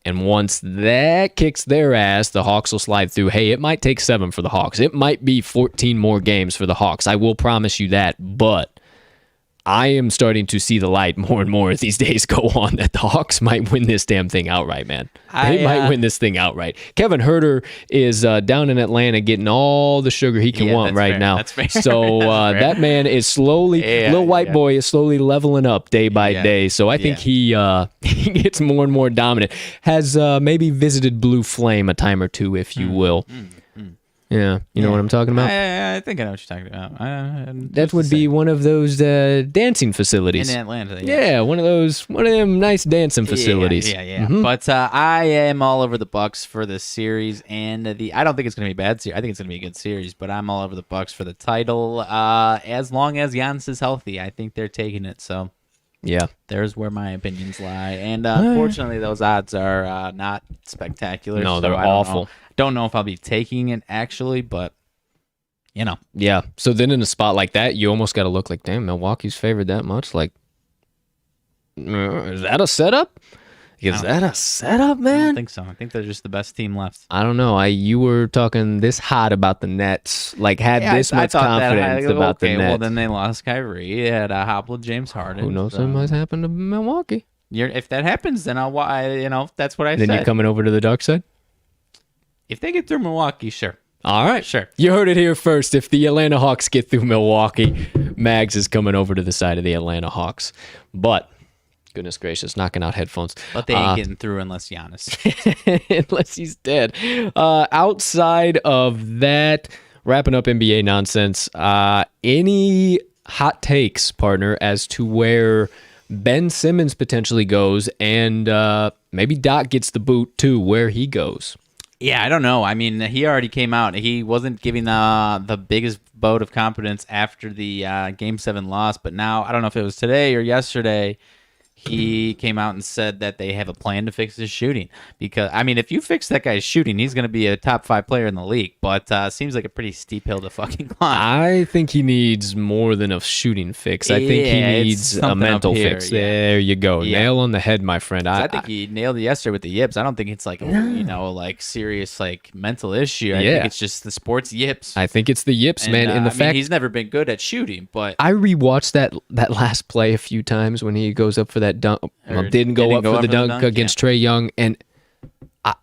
And once that kicks their ass, the Hawks will slide through. Hey, it might take 7 for the Hawks. It might be 14 more games for the Hawks. I will promise you that. But I am starting to see the light more and more as these days go on that the Hawks might win this damn thing outright, man. They might win this thing outright. Kevin Huerter is down in Atlanta getting all the sugar he can want right now. That's fair. So that man is slowly, little white boy is slowly leveling up day by day. So I think he gets more and more dominant. Has maybe visited Blue Flame a time or two, if you will. Yeah, you know what I'm talking about? I think I know what you're talking about. That would be one of those dancing facilities. In Atlanta, yeah. One of them nice dancing facilities. Yeah. Mm-hmm. But I am all over the Bucks for this series, and I don't think it's going to be a bad series. I think it's going to be a good series, but I'm all over the Bucks for the title. As long as Giannis is healthy, I think they're taking it, so... Yeah, there's where my opinions lie, and unfortunately, those odds are not spectacular. No, they're awful. Don't know if I'll be taking it actually, but Yeah. So then, in a spot like that, you almost got to look like, damn, Milwaukee's favored that much. Like, is that a setup? Is that a setup, man? I don't think so. I think they're just the best team left. I don't know. You were talking this hot about the Nets, like this much confidence about the Nets. Well, then they lost Kyrie. They had hobbled James Harden. Who knows what might happen to Milwaukee? If that happens, then that's what I said. Then you're coming over to the dark side? If they get through Milwaukee, sure. All right. Sure. You heard it here first. If the Atlanta Hawks get through Milwaukee, Mags is coming over to the side of the Atlanta Hawks. But... goodness gracious, knocking out headphones. But they ain't getting through unless Giannis. unless he's dead. Outside of that, wrapping up NBA nonsense, any hot takes, partner, as to where Ben Simmons potentially goes and maybe Doc gets the boot too, where he goes? Yeah, I don't know. I mean, he already came out. He wasn't giving the biggest vote of confidence after the Game 7 loss, but now, I don't know if it was today or yesterday, he came out and said that they have a plan to fix his shooting. Because, I mean, if you fix that guy's shooting, he's going to be a top 5 player in the league. But seems like a pretty steep hill to fucking climb. I think he needs more than a shooting fix. I think he needs a mental fix. Yeah. There you go. Yeah. Nail on the head, my friend. I think he nailed it yesterday with the yips. I don't think it's like, serious mental issue. I think it's just the sports yips. I think it's the yips, man. And the fact he's never been good at shooting, but I rewatched that last play a few times when he goes up for that dunk. Didn't go up for the dunk against Trae Young, and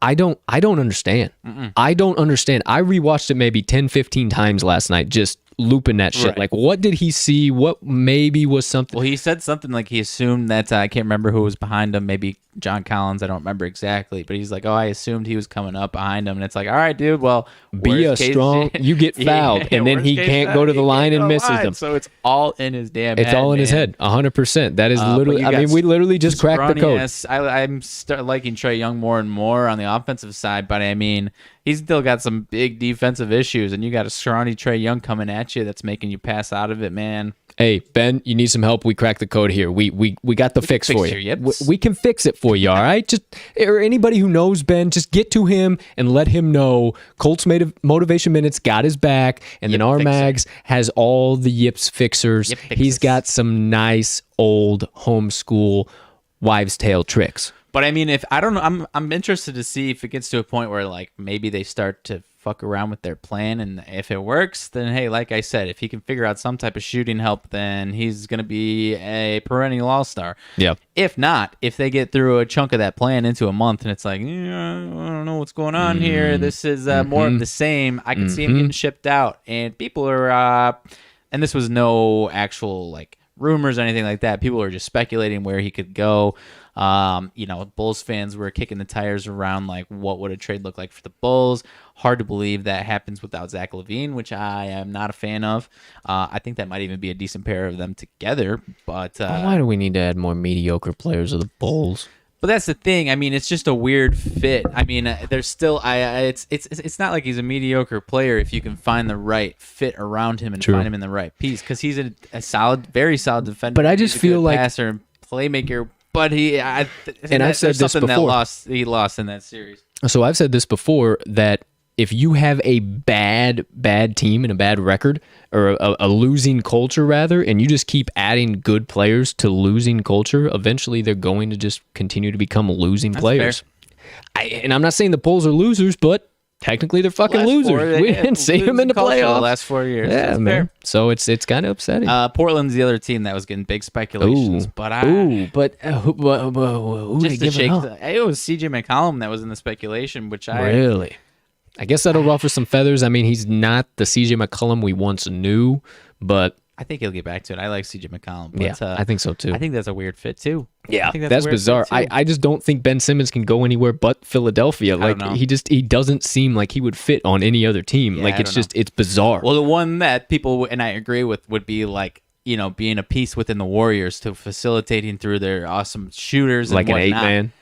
I don't understand. I don't understand. I rewatched it maybe 10, 15 times last night, just looping that shit. Right. Like, what did he see? What maybe was something? Well, he said something like he assumed that I can't remember who was behind him. Maybe John Collins. I don't remember exactly, but he's like, "Oh, I assumed he was coming up behind him," and it's like, "All right, dude. Well, be a strong. You get fouled, and then he can't go to the line and misses them. So it's all in his damn. It's all in his head, 100%. That is literally. I mean, we literally just cracked the code. I'm liking Trae Young more and more on the offensive side, but I mean, he's still got some big defensive issues, and you got a scrawny Trae Young coming at you that's making you pass out of it, man. Hey, Ben, you need some help. We cracked the code here. We got the fix for you. We can fix it for you, all right? Just or anybody who knows Ben, just get to him and let him know Colts Motivation Minutes got his back, and then RMags has all the yips fixers. He's got some nice old homeschool wives' tale tricks. But I mean, if I don't know, I'm interested to see if it gets to a point where like maybe they start to fuck around with their plan, and if it works, then hey, like I said, if he can figure out some type of shooting help, then he's going to be a perennial all-star. Yeah. If not, if they get through a chunk of that plan into a month and it's like, yeah, I don't know what's going on here, this is more of the same, I can see him getting shipped out. And people are, and this was no actual like rumors or anything like that. People are just speculating where he could go. Bulls fans were kicking the tires around like, what would a trade look like for the Bulls? Hard to believe that happens without Zach LaVine, which I am not a fan of. I think that might even be a decent pair of them together. But why do we need to add more mediocre players of the Bulls? But that's the thing. I mean, it's just a weird fit. I mean, there's still it's not like he's a mediocre player if you can find the right fit around him and find him in the right piece, because he's a solid, very solid defender. But I just feel like passer and playmaker. But I've said this before. He lost in that series. So I've said this before, that if you have a bad team and a bad record, or a losing culture rather, and you just keep adding good players to losing culture, eventually they're going to just continue to become losing players. And I'm not saying the Bulls are losers, but technically they're fucking losers. We didn't see them in the playoffs the last 4 years. Yeah, man. Fair. So it's kind of upsetting. Portland's the other team that was getting big speculations, who just to shake it was CJ McCollum that was in the speculation, which really. I guess that'll ruffle some feathers. I mean, he's not the CJ McCollum we once knew, but I think he'll get back to it. I like CJ McCollum. But, yeah, I think so too. I think that's a weird fit too. Yeah, that's bizarre. I just don't think Ben Simmons can go anywhere but Philadelphia. Like he doesn't seem like he would fit on any other team. Yeah, like it's bizarre. Well, the one that people, and I agree with, would be like, being a piece within the Warriors to facilitating through their awesome shooters, like and an 8-man.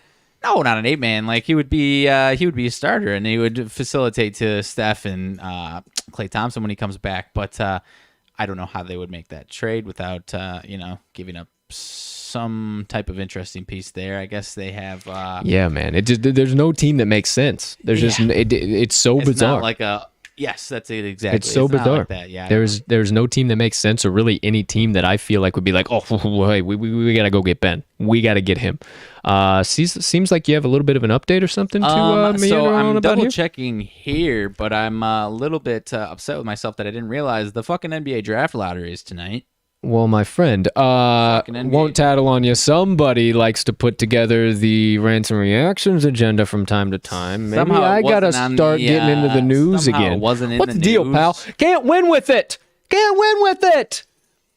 No, not an 8-man. Like he would be a starter, and he would facilitate to Steph and Klay Thompson when he comes back. But I don't know how they would make that trade without giving up some type of interesting piece there. I guess they have. Yeah, man. There's no team that makes sense. There's just it's so bizarre. Not like a. Yes, that's it exactly. It's so bizarre. Like that. Yeah, there's no team that makes sense, or really any team that I feel like would be like, oh, hey, we gotta go get Ben. We gotta get him. Seems like you have a little bit of an update or something to me. So I'm double here? checking here, but I'm a little bit upset with myself that I didn't realize the fucking NBA draft lottery is tonight. Well, my friend, won't tattle on you. Somebody likes to put together the Rants and Reactions agenda from time to time. Maybe I gotta start getting into the news again. What's the deal, pal? Can't win with it.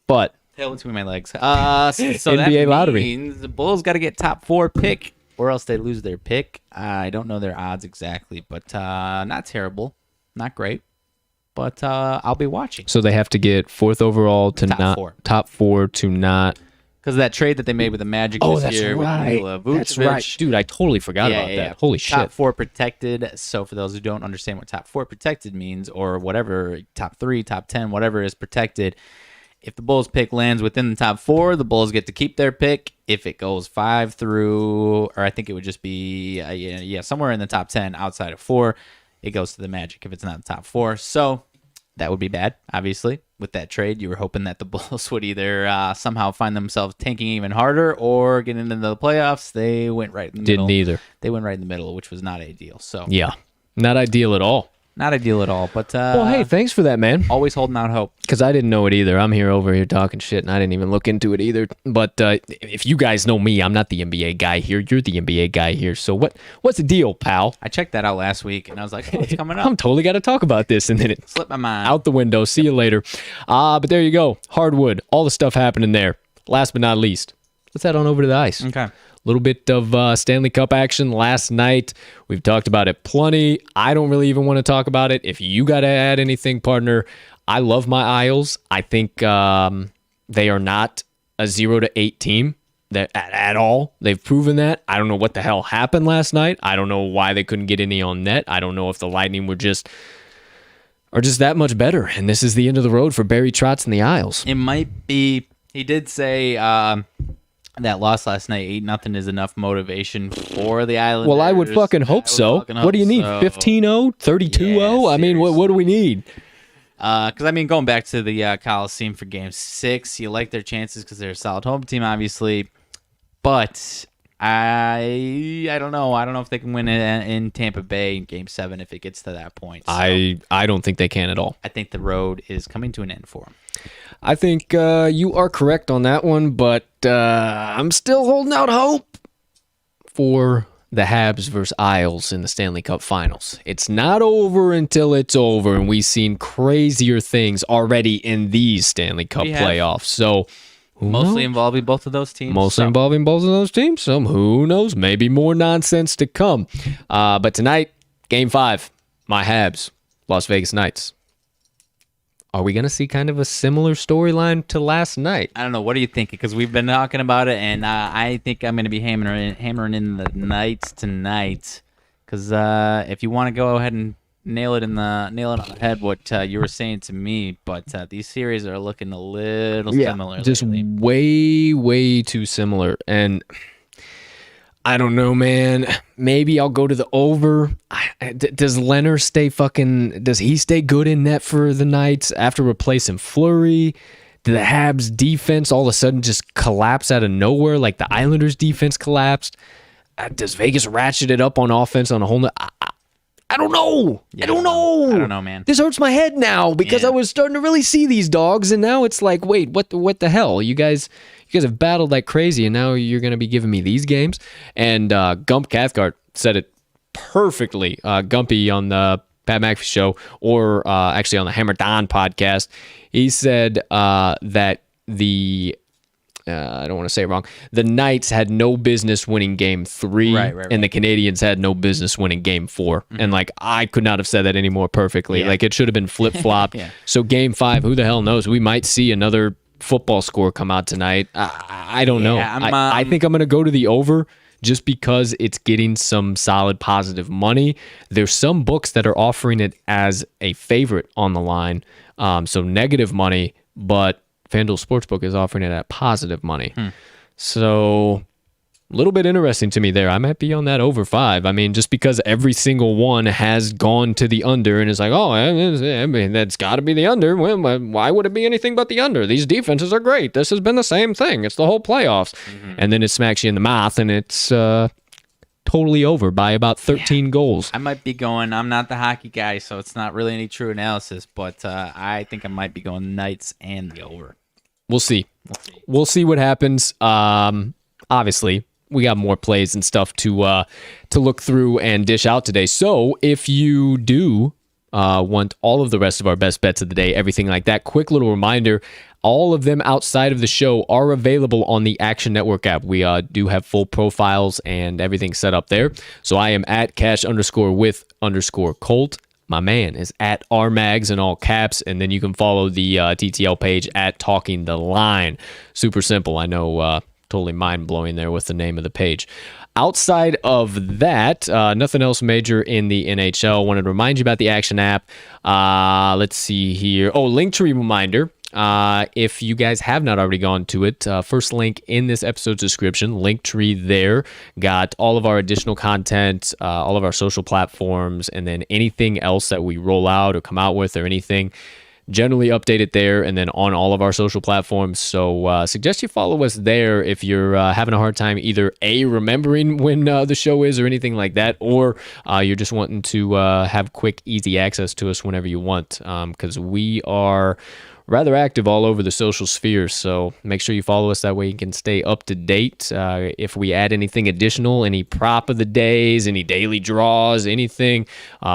But tail between my legs. So NBA lottery means the Bulls got to get top 4 pick, or else they lose their pick. I don't know their odds exactly, but not terrible, not great. But I'll be watching. So they have to get 4th overall to top four to not. Because of that trade that they made with the Magic this year. Right. That's right. Dude, I totally forgot about that. Holy shit. Top 4 protected. So for those who don't understand what top 4 protected means, or whatever, top 3, top 10, whatever is protected, if the Bulls pick lands within the top 4, the Bulls get to keep their pick. If it goes 5 through, or I think it would just be, somewhere in the top 10 outside of 4, it goes to the Magic if it's not the top 4. So that would be bad, obviously. With that trade, you were hoping that the Bulls would either somehow find themselves tanking even harder or get into the playoffs. They went right in the middle. Didn't either. They went right in the middle, which was not ideal. So yeah, not ideal at all. Not ideal at all, but well, hey, thanks for that, man. Always holding out hope. Because I didn't know it either. I'm over here talking shit, and I didn't even look into it either. But if you guys know me, I'm not the NBA guy here. You're the NBA guy here. So what's the deal, pal? I checked that out last week, and I was like, oh, it's coming up. I'm totally got to talk about this, and then it slipped my mind out the window. See you later. But there you go. Hardwood. All the stuff happening there. Last but not least, let's head on over to the ice. Okay. Little bit of Stanley Cup action last night. We've talked about it plenty. I don't really even want to talk about it. If you got to add anything, partner, I love my Isles. I think they are not a 0-8 team at all. They've proven that. I don't know what the hell happened last night. I don't know why they couldn't get any on net. I don't know if the Lightning are just that much better. And this is the end of the road for Barry Trotz and the Isles. It might be. He did say that loss last night, 8-0 is enough motivation for the Islanders. Well, I would fucking hope so. What do you need? 15-0? 32-0? I mean, what do we need? Because, I mean, going back to the Coliseum for Game 6, you like their chances because they're a solid home team, obviously. But I don't know. I don't know if they can win it in Tampa Bay in Game 7 if it gets to that point. So I don't think they can at all. I think the road is coming to an end for them. I think you are correct on that one, but I'm still holding out hope for the Habs versus Isles in the Stanley Cup Finals. It's not over until it's over, and we've seen crazier things already in these Stanley Cup playoffs. So mostly involving both of those teams. Involving both of those teams. So who knows? Maybe more nonsense to come. But tonight, Game 5, my Habs, Las Vegas Knights. Are we going to see kind of a similar storyline to last night? I don't know. What are you thinking? Because we've been talking about it, and I think I'm going to be hammering in the Knights tonight. Because if you want to go ahead and nail it on the head, what you were saying to me, but these series are looking a little similar. Just lately. way too similar. And I don't know, man. Maybe I'll go to the over. Does Leonard does he stay good in net for the Knights after replacing Fleury? Did the Habs defense all of a sudden just collapse out of nowhere like the Islanders defense collapsed? Does Vegas ratchet it up on offense on a whole I don't know. Yeah, I don't know. I don't know, man. This hurts my head now because I was starting to really see these dogs, and now it's like, wait, what the hell? You guys have battled like crazy, and now you're going to be giving me these games? And Gump Cathcart said it perfectly. Gumpy on the Pat McAfee show, or actually on the Hammer Don podcast, he said that the I don't want to say it wrong. The Knights had no business winning Game 3, and the Canadians had no business winning Game 4. Mm-hmm. And I could not have said that any more perfectly. Yeah. It should have been flip-flop. Yeah. So Game 5, who the hell knows? We might see another football score come out tonight. I don't know. I think I'm going to go to the over just because it's getting some solid positive money. There's some books that are offering it as a favorite on the line, so negative money, but FanDuel Sportsbook is offering it at positive money. So a little bit interesting to me there. I might be on that over 5. I mean, just because every single one has gone to the under and it's like, oh, I mean, that's got to be the under. Well, why would it be anything but the under? These defenses are great. This has been the same thing. It's the whole playoffs. Mm-hmm. And then it smacks you in the mouth and it's totally over by about 13 goals. I might be going, I'm not the hockey guy, so it's not really any true analysis, but I think I might be going Knights and the over. We'll see. We'll see what happens. Obviously, we got more plays and stuff to look through and dish out today. So if you do want all of the rest of our best bets of the day, everything like that, quick little reminder, all of them outside of the show are available on the Action Network app. We do have full profiles and everything set up there. So I am at cash_with_Colt. My man is at RMags in all caps, and then you can follow the TTL page at Talking the Line. Super simple. I know, totally mind-blowing there with the name of the page. Outside of that, nothing else major in the NHL. Wanted to remind you about the Action app. Let's see here. Oh, Linktree reminder. If you guys have not already gone to it, first link in this episode's description, Linktree there. Got all of our additional content, all of our social platforms, and then anything else that we roll out or come out with or anything. Generally update it there and then on all of our social platforms. So suggest you follow us there if you're having a hard time either A, remembering when the show is or anything like that, or you're just wanting to have quick, easy access to us whenever you want, because we are rather active all over the social sphere, so make sure you follow us. That way you can stay up to date. If we add anything additional, any prop of the days, any daily draws, anything,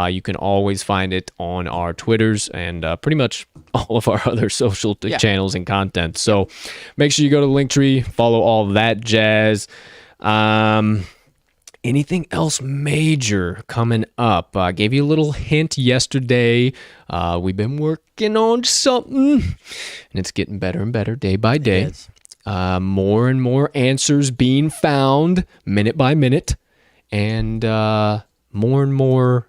you can always find it on our Twitters and pretty much all of our other social channels and content. So make sure you go to Linktree, follow all that jazz. Anything else major coming up? I gave you a little hint yesterday. We've been working on something, and it's getting better and better day by day. More and more answers being found minute by minute, and more and more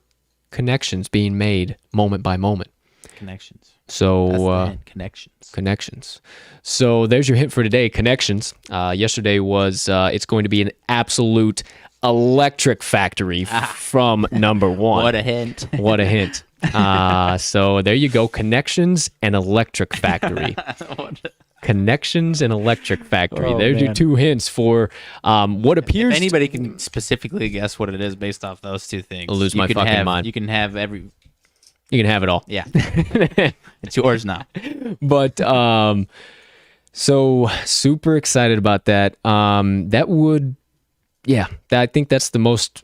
connections being made moment by moment. Connections. So connections. So there's your hint for today. Connections. Yesterday was it's going to be an absolute electric factory from number one. What a hint. What a hint. So there you go. Connections and Electric Factory. Connections and Electric Factory. There's your 2 hints for what appears. If anybody can specifically guess what it is based off those 2 things, I'll lose my fucking mind. You can have You can have it all. Yeah. It's yours now. But so super excited about that. I think that's the most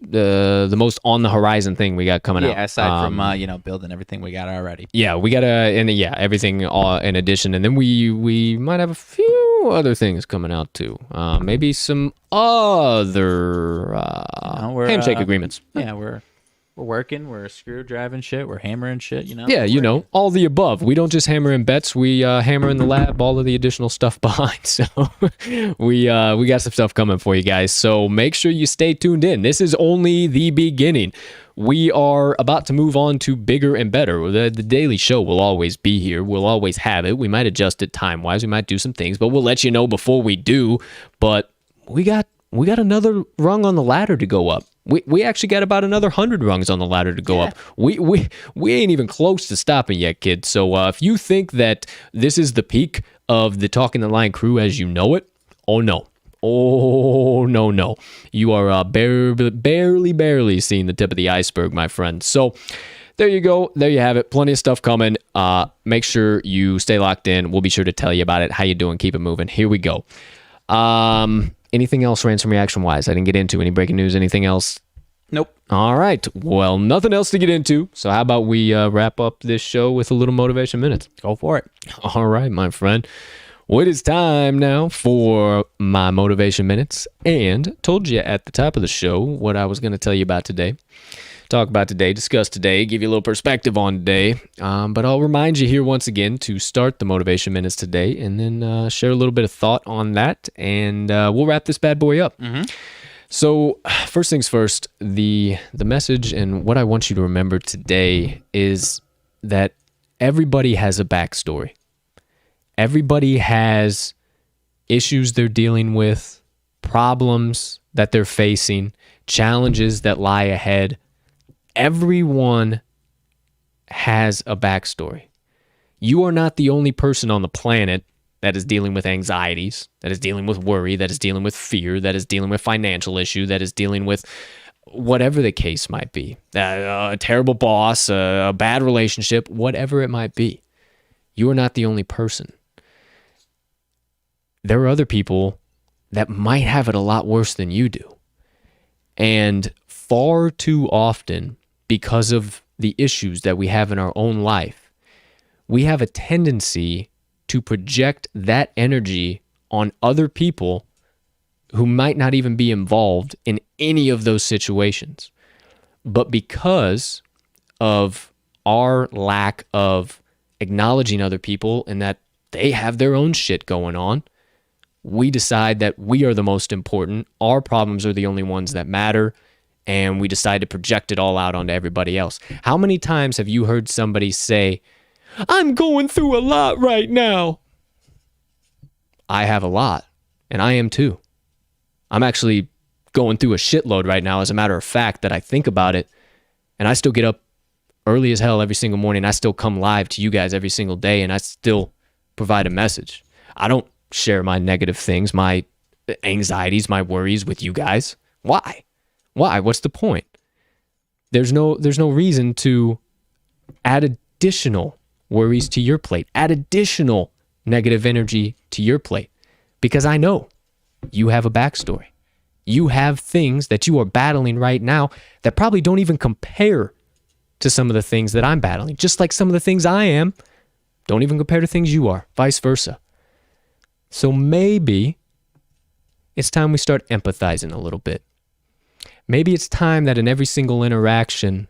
on the horizon thing we got coming out. Yeah, aside from building everything we got already. Yeah, we gotta everything in addition, and then we might have a few other things coming out too. Maybe some other handshake agreements. Yeah, we're working, we're screw driving shit, we're hammering shit, Yeah, all the above. We don't just hammer in bets, we hammer in the lab all of the additional stuff behind. So we got some stuff coming for you guys. So make sure you stay tuned in. This is only the beginning. We are about to move on to bigger and better. The daily show will always be here. We'll always have it. We might adjust it time-wise. We might do some things, but we'll let you know before we do. But we got another rung on the ladder to go up. We actually got about another 100 rungs on the ladder to go up. We ain't even close to stopping yet, kid. So if you think that this is the peak of the Talking the Line crew as you know it, oh no. You are barely seeing the tip of the iceberg, my friend. So there you go. There you have it. Plenty of stuff coming. Make sure you stay locked in. We'll be sure to tell you about it. How you doing? Keep it moving. Here we go. Anything else ransom reaction wise? I didn't get into any breaking news. Anything else? Nope. All right. Well, nothing else to get into. So how about we wrap up this show with a little motivation minutes? Go for it. All right, my friend. Well, it is time now for my motivation minutes, and told you at the top of the show what I was going to tell you about today. Talk about today, discuss today, give you a little perspective on today. But I'll remind you here once again to start the motivation minutes today, and then share a little bit of thought on that, and we'll wrap this bad boy up. Mm-hmm. So first things first, the message and what I want you to remember today is that everybody has a backstory. Everybody has issues they're dealing with, problems that they're facing, challenges that lie ahead. Everyone has a backstory. You are not the only person on the planet that is dealing with anxieties, that is dealing with worry, that is dealing with fear, that is dealing with financial issue, that is dealing with whatever the case might be. A terrible boss, a bad relationship, whatever it might be. You are not the only person. There are other people that might have it a lot worse than you do. And far too often, because of the issues that we have in our own life, we have a tendency to project that energy on other people who might not even be involved in any of those situations. But because of our lack of acknowledging other people and that they have their own shit going on, we decide that we are the most important, our problems are the only ones that matter, and we decide to project it all out onto everybody else. How many times have you heard somebody say, "I'm going through a lot right now"? I have a lot, and I am too. I'm actually going through a shitload right now, as a matter of fact, that I think about it, and I still get up early as hell every single morning. I still come live to you guys every single day, and I still provide a message. I don't share my negative things, my anxieties, my worries with you guys. Why? What's the point? There's no reason to add additional worries to your plate, add additional negative energy to your plate, because I know you have a backstory. You have things that you are battling right now that probably don't even compare to some of the things that I'm battling, just like some of the things I am don't even compare to things you are, vice versa. So maybe it's time we start empathizing a little bit. Maybe it's time that in every single interaction,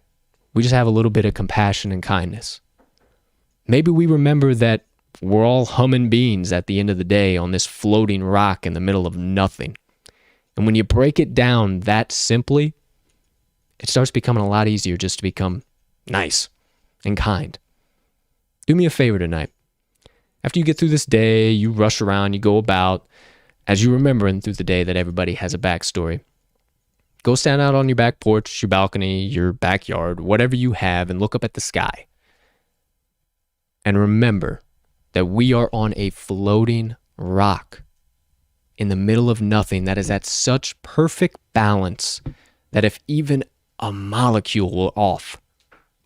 we just have a little bit of compassion and kindness. Maybe we remember that we're all humming beans at the end of the day on this floating rock in the middle of nothing. And when you break it down that simply, it starts becoming a lot easier just to become nice and kind. Do me a favor tonight. After you get through this day, you rush around, you go about, as you remembering through the day that everybody has a backstory. Go stand out on your back porch, your balcony, your backyard, whatever you have, and look up at the sky. And remember that we are on a floating rock in the middle of nothing that is at such perfect balance that if even a molecule were off,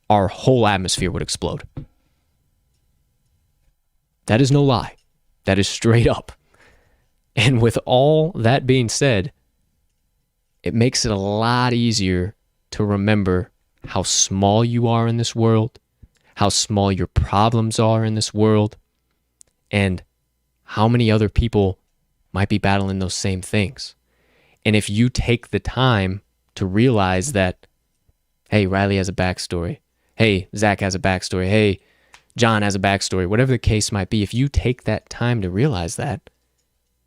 our whole atmosphere would explode. That is no lie. That is straight up. And with all that being said, it makes it a lot easier to remember how small you are in this world, how small your problems are in this world, and how many other people might be battling those same things. And if you take the time to realize that, hey, Riley has a backstory. Hey, Zach has a backstory. Hey, John has a backstory. Whatever the case might be, if you take that time to realize that,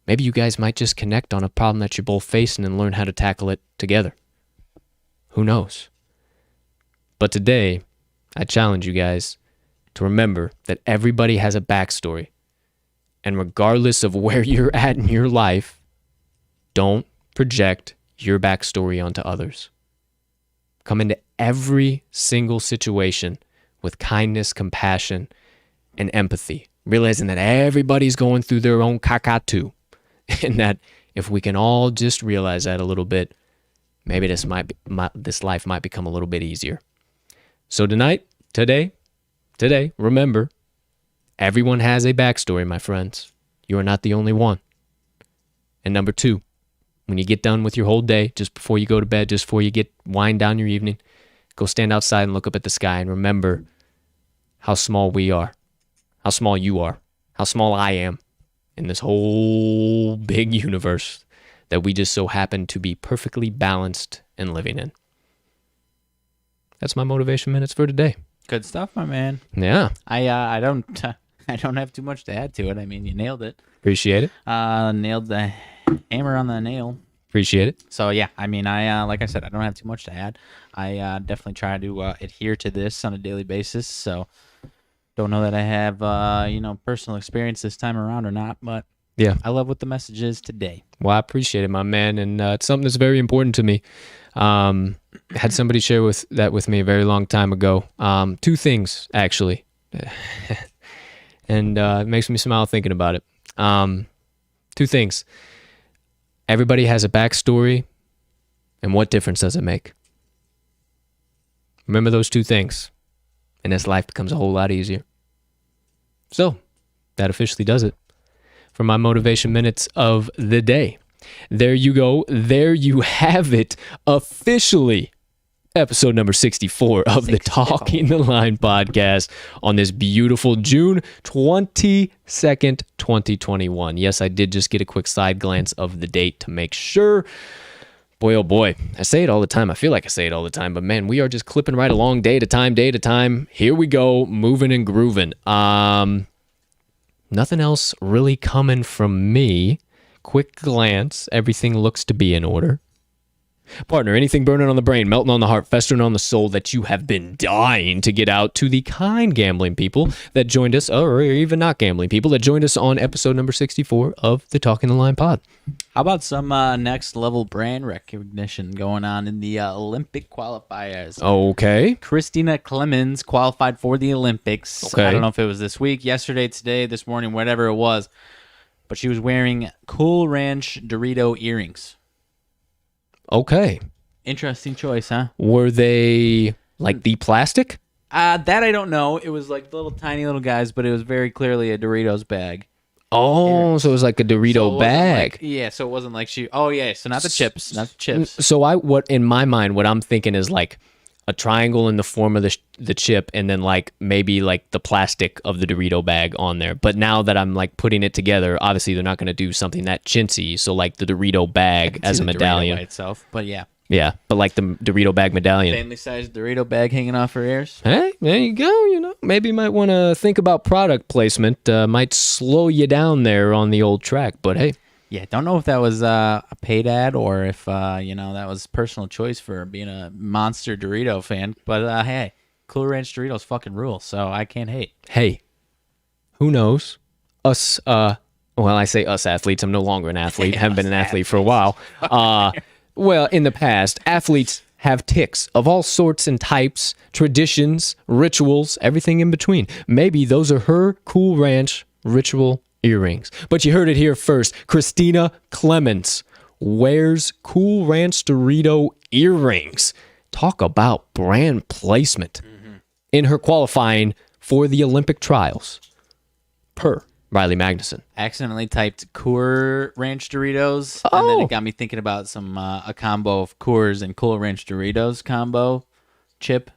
maybe you guys might just connect on a problem that you're both facing and learn how to tackle it together. Who knows? But today, I challenge you guys to remember that everybody has a backstory. And regardless of where you're at in your life, don't project your backstory onto others. Come into every single situation with kindness, compassion, and empathy, realizing that everybody's going through their own caca too. And that if we can all just realize that a little bit, maybe this life might become a little bit easier. So today, remember, everyone has a backstory, my friends. You are not the only one. And number 2, when you get done with your whole day, just before you go to bed, just before you wind down your evening, go stand outside and look up at the sky and remember how small we are, how small you are, how small I am in this whole big universe that we just so happen to be perfectly balanced and living in. That's my motivation minutes for today. Good stuff, my man. Yeah. I don't have too much to add to it. I mean, you nailed it. Appreciate it. Nailed the hammer on the nail. Appreciate it. So yeah, I mean, like I said, I don't have too much to add. I definitely try to adhere to this on a daily basis. So don't know that I have personal experience this time around or not, but yeah, I love what the message is today. Well, I appreciate it, my man, and it's something that's very important to me. Had somebody share that with me a very long time ago. 2 things actually, and it makes me smile thinking about it. 2 things. Everybody has a backstory, and what difference does it make? Remember those 2 things, and this life becomes a whole lot easier. So, that officially does it for my motivation minutes of the day. There you go. There you have it. Officially, episode number 64 of the Talking the Line podcast on this beautiful June 22nd, 2021. Yes, I did just get a quick side glance of the date to make sure. Boy, oh boy. I say it all the time. I feel like I say it all the time, but man, we are just clipping right along day to time. Here we go, moving and grooving. Nothing else really coming from me. Quick glance, everything looks to be in order. Partner, anything burning on the brain, melting on the heart, festering on the soul that you have been dying to get out to the kind gambling people that joined us, or even not gambling people that joined us on episode number 64 of the Talking the Line pod. How about some next level brand recognition going on in the Olympic qualifiers? Okay. Christina Clemens qualified for the Olympics. Okay. I don't know if it was this week, yesterday, today, this morning, whatever it was, but she was wearing Cool Ranch Dorito earrings. Okay. Interesting choice, huh? Were they like the plastic? That I don't know. It was like little tiny little guys, but it was very clearly a Doritos bag. Oh, so it was like a Dorito bag. So it wasn't like she. Oh yeah, so not the chips, not the chips. So what in my mind, what I'm thinking is like a triangle in the form of the chip, and then like maybe like the plastic of the Dorito bag on there. But now that I'm like putting it together, obviously they're not going to do something that chintzy. So like the Dorito bag as a medallion by itself, but yeah. Yeah, but like the Dorito bag medallion. Family-sized Dorito bag hanging off her ears. Hey, there you go. You know, maybe you might want to think about product placement. Might slow you down there on the old track, but hey. Yeah, don't know if that was a paid ad or if, that was personal choice for being a monster Dorito fan. But, hey, Cool Ranch Doritos fucking rule, so I can't hate. Hey, who knows? Us, I say us athletes. I'm no longer an athlete. Haven't been an athlete for a while. Well, in the past, athletes have tics of all sorts and types, traditions, rituals, everything in between. Maybe those are her Cool Ranch ritual earrings. But you heard it here first. Christina Clements wears Cool Ranch Dorito earrings. Talk about brand placement. In her qualifying for the Olympic trials, per Riley Magnuson. Accidentally typed Cool Ranch Doritos, and then it got me thinking about some a combo of Coors and Cool Ranch Doritos combo chip.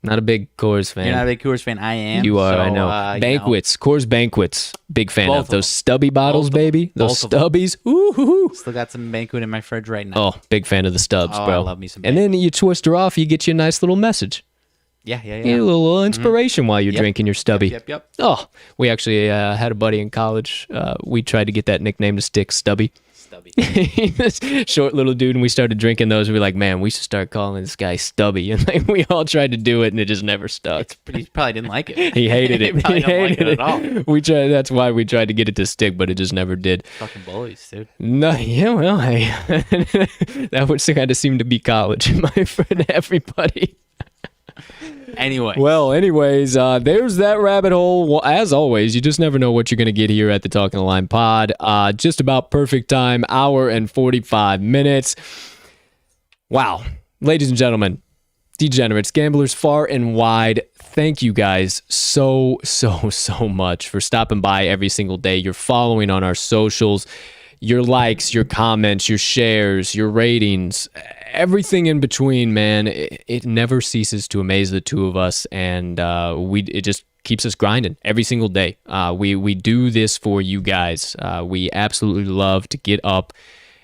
Not a big Coors fan. You're not a big Coors fan. I am. You are, so, I know. Banquets, Coors Banquets. Big fan Both of of those them. stubby bottles, Both of them. baby. Those Both of them. stubbies. Ooh. Still got some Banquet in my fridge right now. Oh, big fan of the stubs, Oh, bro. I love me some And then you twist her off, you get you a nice little message. Yeah. A little inspiration while you're drinking your stubby. Yep. Oh, we actually had a buddy in college. We tried to get that nickname to stick, Stubby. This short little dude, and we started drinking those. We were like, man, we should start calling this guy Stubby. And like, we all tried to do it, and it just never stuck. He probably didn't like it. He hated it. He probably He don't like hated it at all. We tried. That's why we tried to get it to stick, but it just never did. Fucking bullies, dude. No, yeah, well, hey, that would kind of seem to be college, my friend. Everybody. Anyway. Well, anyways, there's that rabbit hole. Well, as always, you just never know what you're going to get here at the Talking the Line pod. Just about perfect time, hour and 45 minutes. Wow. Ladies and gentlemen, degenerates, gamblers far and wide, thank you guys so much for stopping by every single day. You're following on our socials, your likes, your comments, your shares, your ratings, everything in between, man. It never ceases to amaze the two of us, and it just keeps us grinding every single day. We do this for you guys. We absolutely love to get up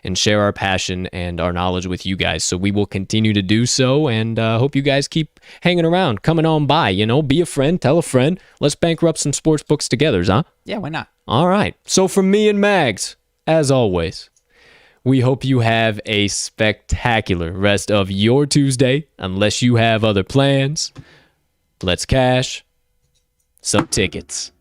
and share our passion and our knowledge with you guys. So we will continue to do so, and hope you guys keep hanging around, coming on by. Be a friend, tell a friend. Let's bankrupt some sports books together, huh? Yeah, why not? All right. So from me and Mags, as always, we hope you have a spectacular rest of your Tuesday, unless you have other plans. Let's cash some tickets.